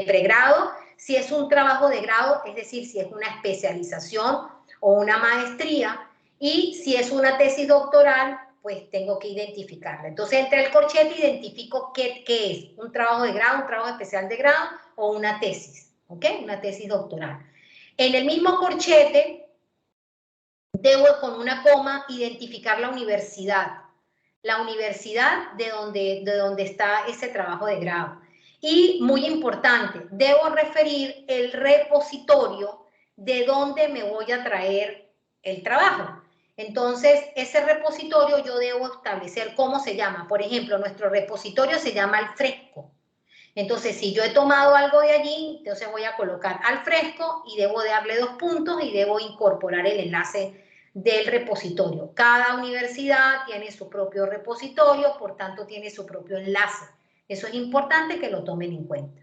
pregrado, si es un trabajo de grado, es decir, si es una especialización o una maestría, y si es una tesis doctoral, pues tengo que identificarla. Entonces, entre el corchete identifico qué es, un trabajo de grado, un trabajo especial de grado o una tesis, ¿ok? Una tesis doctoral. En el mismo corchete, debo con una coma identificar la universidad de donde está ese trabajo de grado. Y, muy importante, debo referir el repositorio de donde me voy a traer el trabajo. Entonces, ese repositorio yo debo establecer cómo se llama. Por ejemplo, nuestro repositorio se llama Al Fresco. Entonces, si yo he tomado algo de allí, entonces voy a colocar Al Fresco y debo darle 2 puntos y debo incorporar el enlace del repositorio. Cada universidad tiene su propio repositorio, por tanto tiene su propio enlace. Eso es importante que lo tomen en cuenta.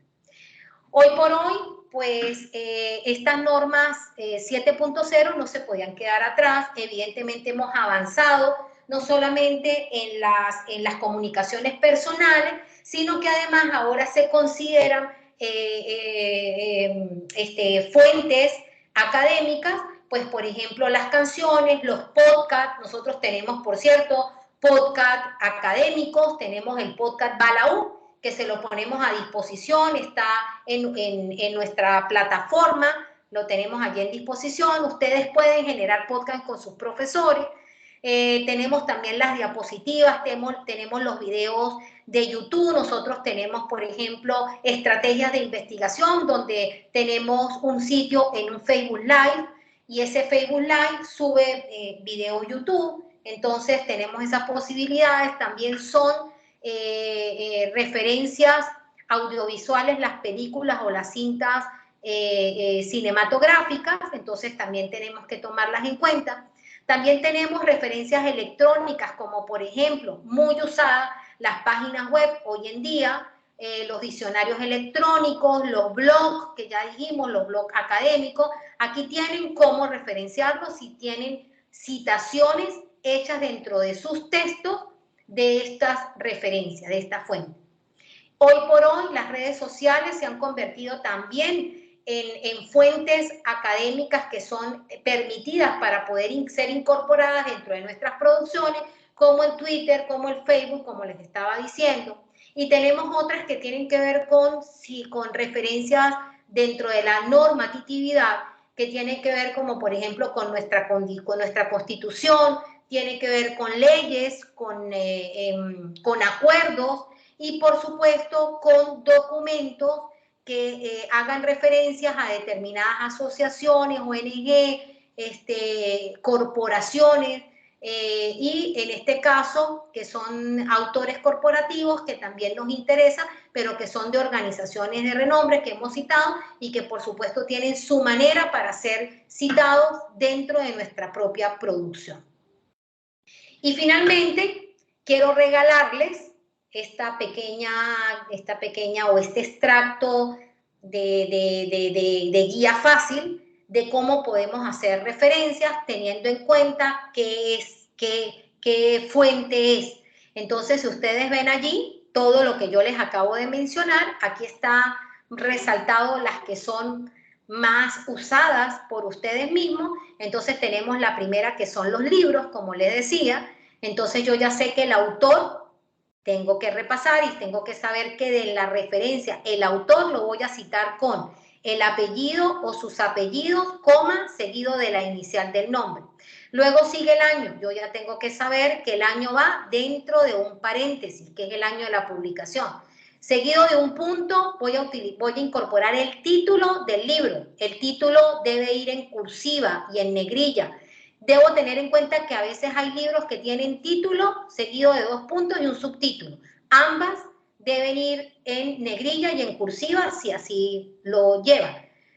Hoy por hoy, pues estas normas 7.0 no se podían quedar atrás. Evidentemente hemos avanzado no solamente en las comunicaciones personales, sino que además ahora se consideran fuentes académicas, pues por ejemplo las canciones, los podcasts. Nosotros tenemos, por cierto, podcast académicos, tenemos el podcast Balaú, que se lo ponemos a disposición, está en nuestra plataforma, lo tenemos allí en disposición. Ustedes pueden generar podcast con sus profesores. Tenemos también las diapositivas, tenemos los videos de YouTube. Nosotros tenemos, por ejemplo, estrategias de investigación, donde tenemos un sitio en un Facebook Live, y ese Facebook Live sube video YouTube. Entonces tenemos esas posibilidades. También son referencias audiovisuales, las películas o las cintas cinematográficas. Entonces también tenemos que tomarlas en cuenta. También tenemos referencias electrónicas, como por ejemplo, muy usadas, las páginas web hoy en día, los diccionarios electrónicos, los blogs, que ya dijimos, los blogs académicos. Aquí tienen cómo referenciarlos, si tienen citaciones hechas dentro de sus textos de estas referencias, de esta fuente. Hoy por hoy las redes sociales se han convertido también en fuentes académicas que son permitidas para poder ser incorporadas dentro de nuestras producciones, como el Twitter, como el Facebook, como les estaba diciendo. Y tenemos otras que tienen que ver con referencias dentro de la normatividad, que tienen que ver como por ejemplo con nuestra Constitución, tiene que ver con leyes, con acuerdos y por supuesto con documentos que hagan referencias a determinadas asociaciones, ONG, corporaciones, y en este caso que son autores corporativos que también nos interesa, pero que son de organizaciones de renombre que hemos citado y que por supuesto tienen su manera para ser citados dentro de nuestra propia producción. Y finalmente, quiero regalarles esta pequeña o este extracto de guía fácil de cómo podemos hacer referencias teniendo en cuenta qué fuente es. Entonces, si ustedes ven allí todo lo que yo les acabo de mencionar, aquí está resaltado las que son más usadas por ustedes mismos. Entonces tenemos la primera, que son los libros, como les decía. Entonces yo ya sé que el autor tengo que repasar y tengo que saber que de la referencia el autor lo voy a citar con el apellido o sus apellidos, coma, seguido de la inicial del nombre. Luego sigue el año. Yo ya tengo que saber que el año va dentro de un paréntesis, que es el año de la publicación. Seguido de un punto, voy a incorporar el título del libro. El título debe ir en cursiva y en negrilla. Debo tener en cuenta que a veces hay libros que tienen título seguido de 2 puntos y un subtítulo. Ambas deben ir en negrilla y en cursiva si así lo llevan.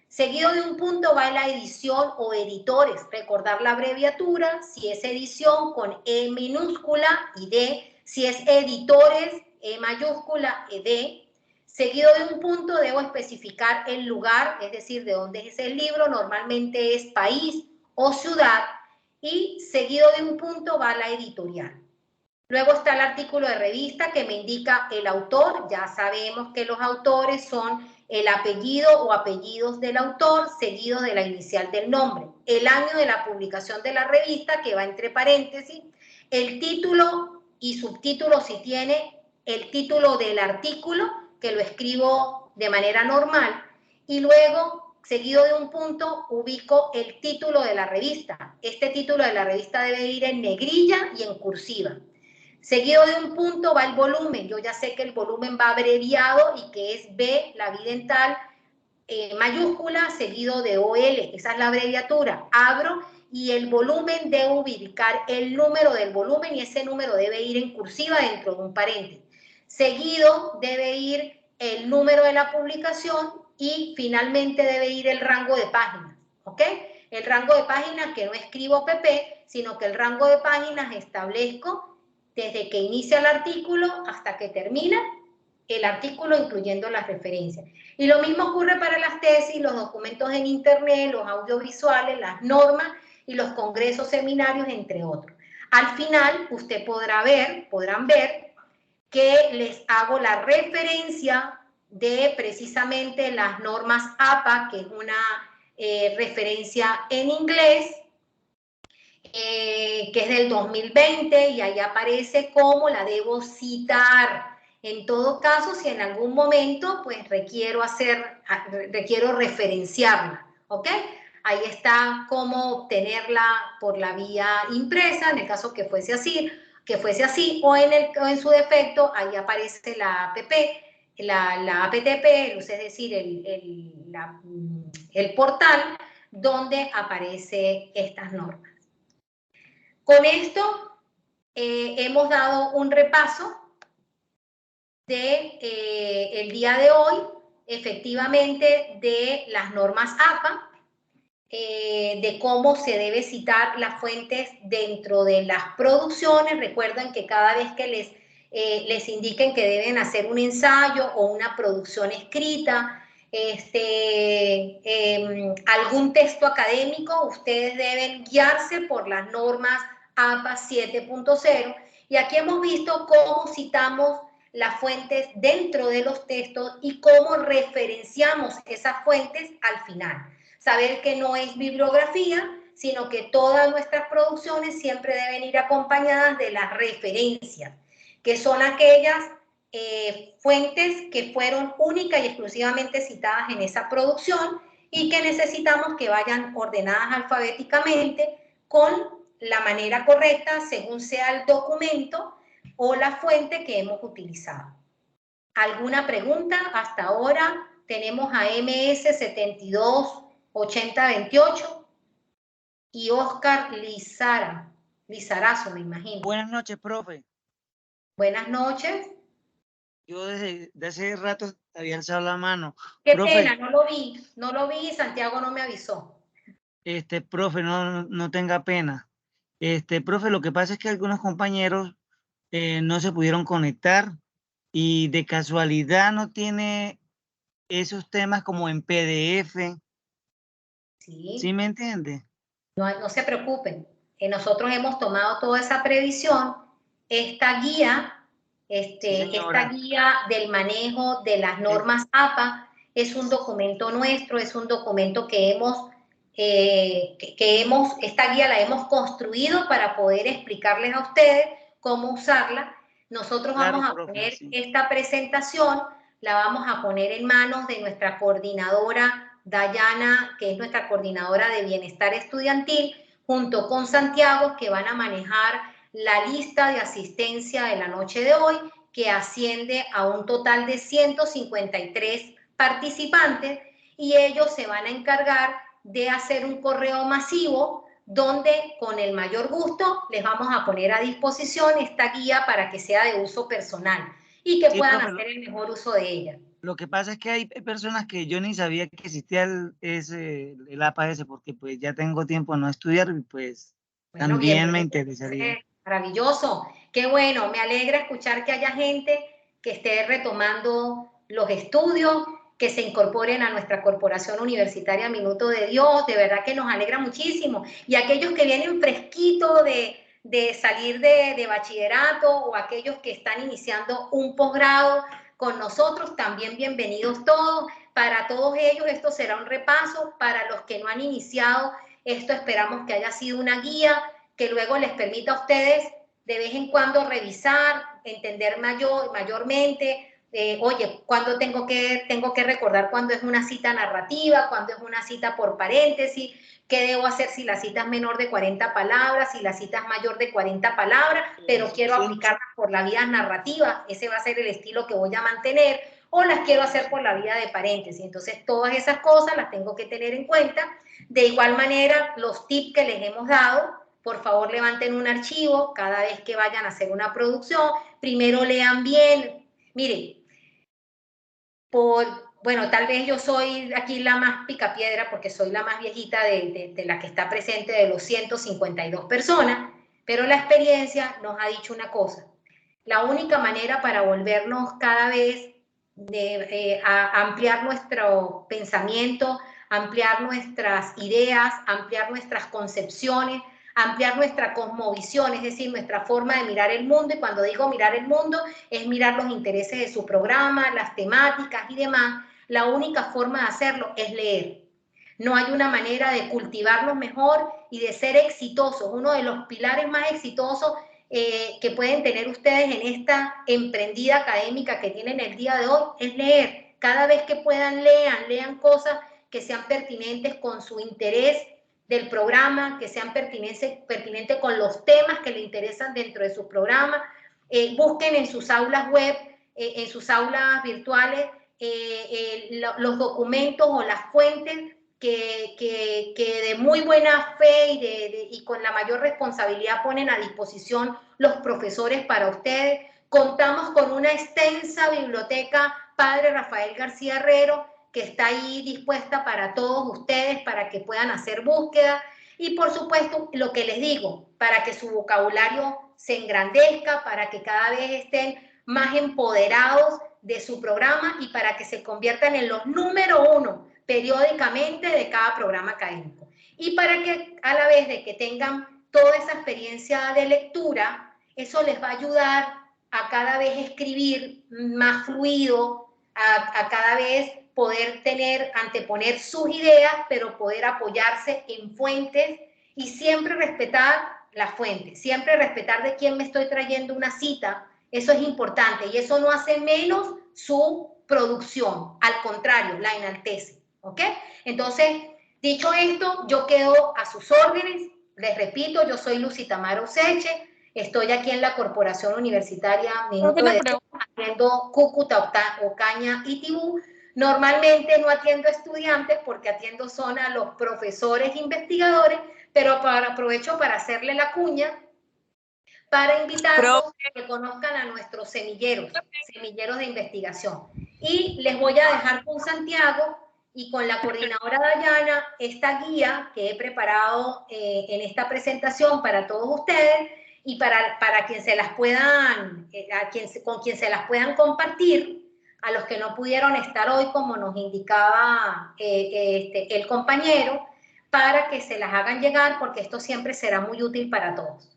Seguido de un punto va la edición o editores. Recordar la abreviatura, si es edición con E minúscula y D, si es editores, E mayúscula, D. Seguido de un punto debo especificar el lugar, es decir, de dónde es el libro, normalmente es país o ciudad, y seguido de un punto va la editorial. Luego está el artículo de revista que me indica el autor. Ya sabemos que los autores son el apellido o apellidos del autor seguido de la inicial del nombre. El año de la publicación de la revista, que va entre paréntesis. El título y subtítulo, si tiene el título del artículo, que lo escribo de manera normal. Y luego, seguido de un punto, ubico el título de la revista. Este título de la revista debe ir en negrilla y en cursiva. Seguido de un punto va el volumen. Yo ya sé que el volumen va abreviado y que es B, la bidental, mayúscula, seguido de OL. Esa es la abreviatura. Abro y el volumen debo ubicar el número del volumen y ese número debe ir en cursiva dentro de un paréntesis. Seguido debe ir el número de la publicación y finalmente debe ir el rango de páginas. ¿Ok? El rango de páginas que no escribo pp, sino que el rango de páginas establezco desde que inicia el artículo hasta que termina el artículo, incluyendo las referencias. Y lo mismo ocurre para las tesis, los documentos en internet, los audiovisuales, las normas y los congresos, seminarios, entre otros. Al final, usted podrán ver que les hago la referencia de precisamente las normas APA, que es una referencia en inglés, que es del 2020, y ahí aparece cómo la debo citar. En todo caso, si en algún momento pues requiero referenciarla, ¿ok? Ahí está cómo obtenerla por la vía impresa, en el caso que fuese así, o en su defecto, ahí aparece la APP, la APTP, es decir, el portal donde aparecen estas normas. Con esto hemos dado un repaso el día de hoy, efectivamente, de las normas APA, de cómo se debe citar las fuentes dentro de las producciones. Recuerden que cada vez que les indiquen que deben hacer un ensayo o una producción escrita, algún texto académico, ustedes deben guiarse por las normas APA 7.0, y aquí hemos visto cómo citamos las fuentes dentro de los textos y cómo referenciamos esas fuentes al final. Saber que no es bibliografía, sino que todas nuestras producciones siempre deben ir acompañadas de las referencias, que son aquellas fuentes que fueron única y exclusivamente citadas en esa producción y que necesitamos que vayan ordenadas alfabéticamente con la manera correcta según sea el documento o la fuente que hemos utilizado. ¿Alguna pregunta? Hasta ahora tenemos a MS 728028 y Oscar Lizarazo, me imagino. Buenas noches, profe. Buenas noches. Yo desde hace rato había alzado la mano. Qué profe, pena, no lo vi y Santiago no me avisó. Profe, no tenga pena. Profe, lo que pasa es que algunos compañeros no se pudieron conectar y de casualidad no tiene esos temas como en PDF. Sí. ¿Sí me entiende? No se preocupen. Nosotros hemos tomado toda esa previsión. Esta guía, esta guía del manejo de las normas APA es un documento nuestro, es un documento que esta guía la hemos construido para poder explicarles a ustedes cómo usarla. Nosotros vamos a poner esta presentación, la vamos a poner en manos de nuestra coordinadora Dayana, que es nuestra coordinadora de bienestar estudiantil, junto con Santiago, que van a manejar la lista de asistencia de la noche de hoy, que asciende a un total de 153 participantes, y ellos se van a encargar de hacer un correo masivo donde con el mayor gusto les vamos a poner a disposición esta guía para que sea de uso personal y que puedan hacer el mejor uso de ella. Lo que pasa es que hay personas que yo ni sabía que existía el APA ese, porque pues ya tengo tiempo de no estudiar y pues bueno, también me interesaría. Maravilloso, qué bueno, me alegra escuchar que haya gente que esté retomando los estudios, que se incorporen a nuestra Corporación Universitaria Minuto de Dios, de verdad que nos alegra muchísimo. Y aquellos que vienen fresquitos de salir de bachillerato, o aquellos que están iniciando un posgrado con nosotros, también bienvenidos todos. Para todos ellos esto será un repaso. Para los que no han iniciado, esto esperamos que haya sido una guía que luego les permita a ustedes de vez en cuando revisar, entender mayormente. Oye, cuando tengo que recordar cuándo es una cita narrativa, cuándo es una cita por paréntesis, qué debo hacer si la cita es menor de 40 palabras, si la cita es mayor de 40 palabras, pero quiero aplicarla por la vía narrativa, ese va a ser el estilo que voy a mantener, o las quiero hacer por la vía de paréntesis. Entonces, todas esas cosas las tengo que tener en cuenta. De igual manera, los tips que les hemos dado, por favor levanten un archivo cada vez que vayan a hacer una producción, primero lean bien. Miren, bueno, tal vez yo soy aquí la más picapiedra porque soy la más viejita de la que está presente de los 152 personas, pero la experiencia nos ha dicho una cosa: la única manera para volvernos cada vez a ampliar nuestro pensamiento, ampliar nuestras ideas, ampliar nuestras concepciones, ampliar nuestra cosmovisión, es decir, nuestra forma de mirar el mundo. Y cuando digo mirar el mundo, es mirar los intereses de su programa, las temáticas y demás. La única forma de hacerlo es leer. No hay una manera de cultivarnos mejor y de ser exitosos. Uno de los pilares más exitosos que pueden tener ustedes en esta emprendida académica que tienen el día de hoy es leer. Cada vez que puedan, lean cosas que sean pertinentes con su interés del programa, que sean pertinentes con los temas que le interesan dentro de su programa. Busquen en sus aulas web, en sus aulas virtuales, los documentos o las fuentes que de muy buena fe y con la mayor responsabilidad ponen a disposición los profesores para ustedes. Contamos con una extensa biblioteca Padre Rafael García Herrero, que está ahí dispuesta para todos ustedes, para que puedan hacer búsqueda. Y por supuesto, lo que les digo, para que su vocabulario se engrandezca, para que cada vez estén más empoderados de su programa y para que se conviertan en los número 1 periódicamente de cada programa académico. Y para que a la vez de que tengan toda esa experiencia de lectura, eso les va a ayudar a cada vez escribir más fluido, a cada vez poder anteponer sus ideas, pero poder apoyarse en fuentes y siempre respetar las fuentes, siempre respetar de quién me estoy trayendo una cita. Eso es importante y eso no hace menos su producción, al contrario, la enaltece, ¿ok? Entonces, dicho esto, yo quedo a sus órdenes. Les repito, yo soy Lucy Tamara Useche, estoy aquí en la Corporación Universitaria Minuto de Dios, haciendo Cúcuta, Ocaña y Tibú. Normalmente no atiendo estudiantes porque atiendo a los profesores investigadores, pero aprovecho para hacerle la cuña para invitarlos a que conozcan a nuestros semilleros de investigación. Y les voy a dejar con Santiago y con la coordinadora Dayana esta guía que he preparado en esta presentación para todos ustedes y para quien se las puedan, con quien se las puedan compartir, a los que no pudieron estar hoy, como nos indicaba el compañero, para que se las hagan llegar, porque esto siempre será muy útil para todos.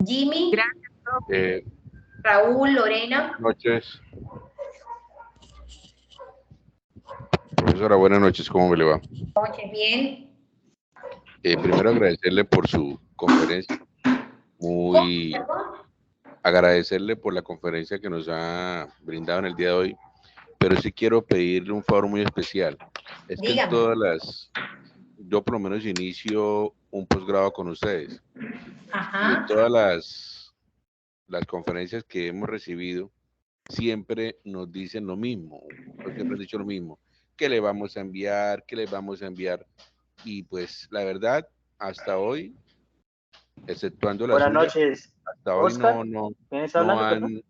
Jimmy, Raúl, Lorena. Noches. Profesora, buenas noches, ¿cómo me le va? Noches, bien. Primero agradecerle por su conferencia, Perdón. agradecerle por la conferencia que nos ha brindado en el día de hoy, pero sí quiero pedirle un favor muy especial. Es que Dígame. en todas yo por lo menos inicio un posgrado con ustedes, y en todas las conferencias que hemos recibido, siempre nos dicen lo mismo, o siempre han dicho lo mismo, que le vamos a enviar, que les vamos a enviar, y pues la verdad, hasta hoy, exceptuando la Buenas suya, noches, hasta hoy Oscar. ¿Quién está hablando, perdón?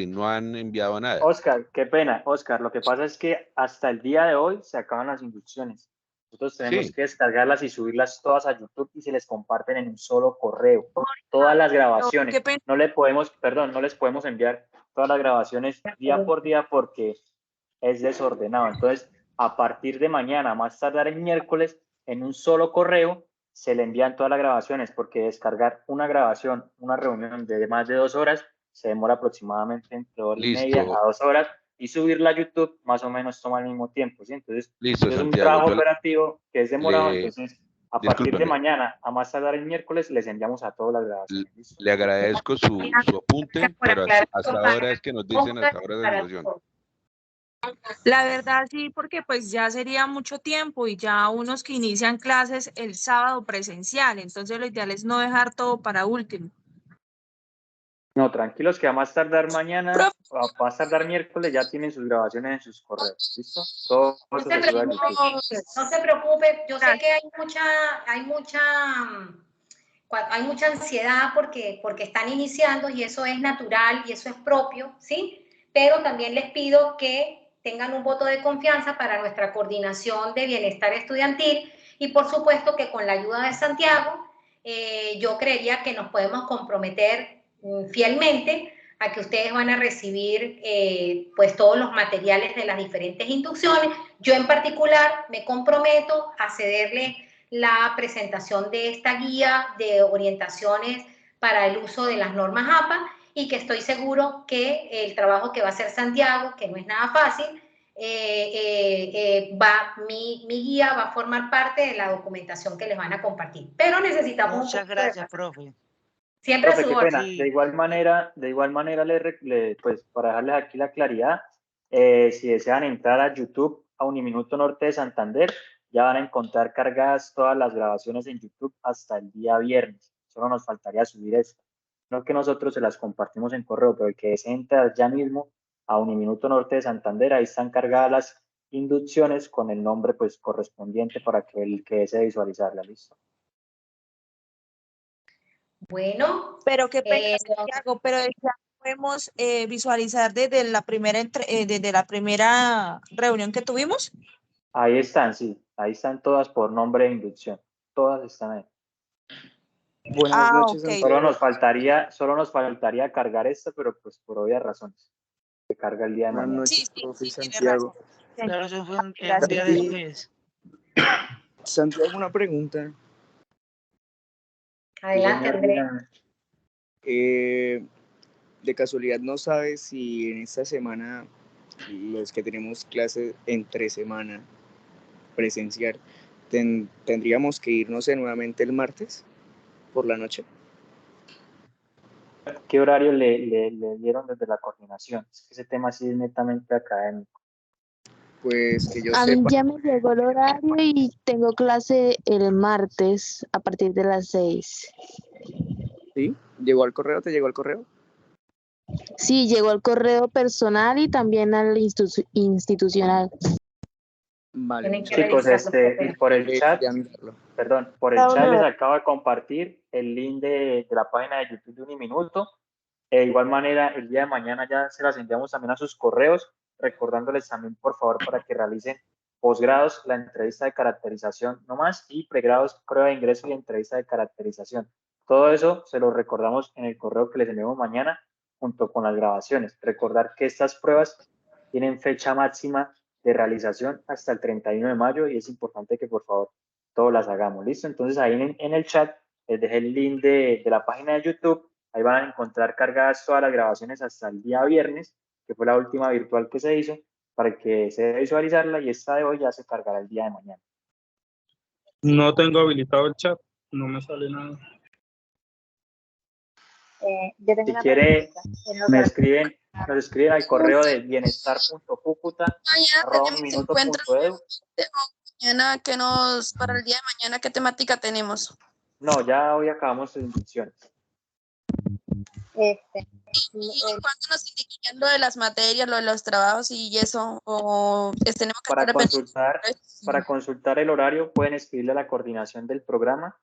no han enviado nada. Oscar, qué pena, Oscar. Lo que pasa es que hasta el día de hoy se acaban las inducciones. Nosotros tenemos que descargarlas y subirlas todas a YouTube y se les comparten en un solo correo. Todas las grabaciones. No les podemos enviar todas las grabaciones día por día porque es desordenado. Entonces, a partir de mañana, más tardar el miércoles, en un solo correo se le envían todas las grabaciones, porque descargar una grabación, una reunión de más de 2 horas, se demora aproximadamente entre 1 hora y media a 2 horas, y subirla a YouTube más o menos toma el mismo tiempo, ¿sí? Entonces, Listo, es un Santiago, trabajo operativo que es demorado, entonces, a partir de discúlpeme. mañana, a más tardar el miércoles, les enviamos a todas las grabaciones. ¿Listo? Le agradezco su apunte, pero hasta ahora es que nos dicen hasta ahora de grabación. La verdad sí, porque pues ya sería mucho tiempo y ya unos que inician clases el sábado presencial, entonces lo ideal es no dejar todo para último. No, tranquilos que a más tardar mañana, o a más tardar miércoles, ya tienen sus grabaciones en sus correos. ¿Listo? Todo eso se sube a YouTube. No se preocupe, yo sé que hay mucha ansiedad porque están iniciando y eso es natural y eso es propio, ¿sí? Pero también les pido que tengan un voto de confianza para nuestra coordinación de bienestar estudiantil y por supuesto que con la ayuda de Santiago, yo creería que nos podemos comprometer fielmente a que ustedes van a recibir pues todos los materiales de las diferentes inducciones. Yo en particular me comprometo a cederle la presentación de esta guía de orientaciones para el uso de las normas APA y que estoy seguro que el trabajo que va a hacer Santiago, que no es nada fácil, mi guía va a formar parte de la documentación que les van a compartir. Pero necesitamos Muchas gracias, profe. Siempre profe, su qué orden. pena. De igual manera, pues para dejarles aquí la claridad, si desean entrar a YouTube, a Uniminuto Norte de Santander, ya van a encontrar cargadas todas las grabaciones en YouTube hasta el día viernes. Solo nos faltaría subir esto. No que nosotros se las compartimos en correo, pero el que desee entrar ya mismo a Uniminuto Norte de Santander, ahí están cargadas las inducciones con el nombre pues correspondiente para que el que desee visualizarla. Listo. Bueno. Pero qué pena, Santiago, pero ya podemos visualizar desde la primera reunión que tuvimos. Ahí están, sí. Ahí están todas por nombre de inducción. Todas están ahí. Buenas noches, Okay. Solo nos faltaría cargar esta, pero pues por obvias razones. Se carga el día de mañana. Buenas noches, profe Santiago. Claro, eso fue un día después. Santiago, una pregunta. Adelante, Andrés. De casualidad, ¿no sabes si en esta semana, los que tenemos clases entre semana presencial, tendríamos que ir, no sé, nuevamente el martes por la noche? ¿Qué horario le dieron desde la coordinación? Es que ese tema sí es netamente académico. Pues que yo A mí sepa. ya me llegó el horario y tengo clase el martes a partir de las 6. ¿Sí? ¿Llegó al correo? ¿Te llegó al correo? Sí, llegó al correo personal y también al institucional. Vale. Chicos, y por el chat, por el chat les acabo de compartir el link de la página de YouTube de Uniminuto. De igual manera, el día de mañana ya se las enviamos también a sus correos, recordándoles también, por favor, para que realicen posgrados, la entrevista de caracterización nomás, y pregrados, prueba de ingreso y entrevista de caracterización. Todo eso se lo recordamos en el correo que les enviamos mañana, junto con las grabaciones. Recordar que estas pruebas tienen fecha máxima de realización hasta el 31 de mayo y es importante que por favor todos las hagamos. ¿Listo? Entonces ahí en el chat les dejé el link de la página de YouTube. Ahí van a encontrar cargadas todas las grabaciones hasta el día viernes, que fue la última virtual que se hizo, para que se debe visualizarla y esta de hoy ya se cargará el día de mañana. No tengo habilitado el chat, no me sale nada. Yo tengo Si una quiere, pregunta. nos escriben al correo de bienestar.cucuta@minuto.edu. Mañana, para el día de mañana, ¿qué temática tenemos? No, ya hoy acabamos las inducciones. ¿Y cuándo nos indicarían lo de las materias, lo de los trabajos y eso? ¿O tenemos que Para consultar el horario pueden escribirle a la coordinación del programa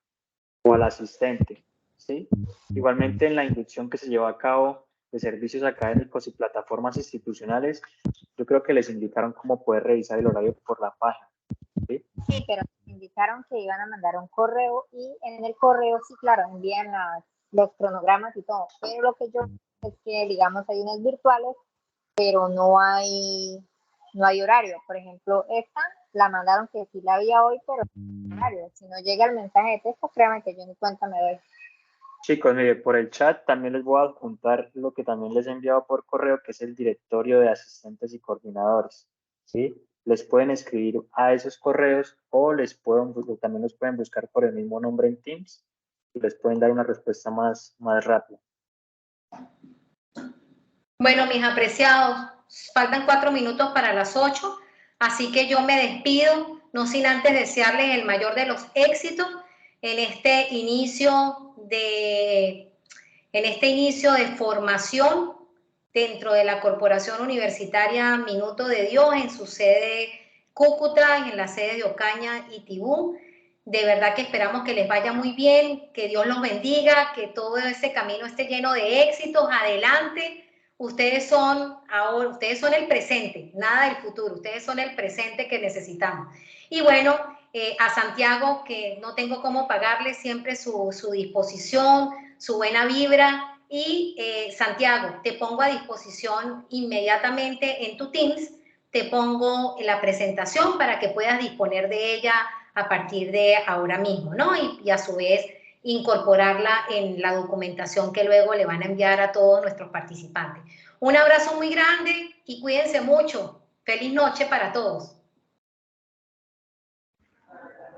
o al asistente, ¿sí? Igualmente en la inducción que se llevó a cabo de servicios académicos y plataformas institucionales, yo creo que les indicaron cómo poder revisar el horario por la página, ¿sí? Sí, pero indicaron que iban a mandar un correo y en el correo, sí, claro, envían los cronogramas y todo, pero lo que yo es que, digamos, hay unas virtuales, pero no hay horario. Por ejemplo, esta la mandaron que sí la había hoy, pero no hay horario. Si no llega el mensaje de texto, créanme que yo ni cuenta me doy. Chicos, mire, por el chat también les voy a adjuntar lo que también les he enviado por correo, que es el directorio de asistentes y coordinadores, ¿sí? Les pueden escribir a esos correos o también los pueden buscar por el mismo nombre en Teams y les pueden dar una respuesta más rápida. Bueno, mis apreciados, faltan 4 minutos para las 8, así que yo me despido, no sin antes desearles el mayor de los éxitos en este inicio de formación dentro de la Corporación Universitaria Minuto de Dios en su sede Cúcuta, en la sede de Ocaña y Tibú. De verdad que esperamos que les vaya muy bien, que Dios los bendiga, que todo ese camino esté lleno de éxitos. Adelante. Ustedes son el presente, nada del futuro. Ustedes son el presente que necesitamos. Y bueno, a Santiago, que no tengo cómo pagarle siempre su disposición, su buena vibra. Y Santiago, te pongo a disposición inmediatamente en tu Teams, te pongo la presentación para que puedas disponer de ella a partir de ahora mismo, ¿no? Y a su vez incorporarla en la documentación que luego le van a enviar a todos nuestros participantes. Un abrazo muy grande y cuídense mucho. Feliz noche para todos.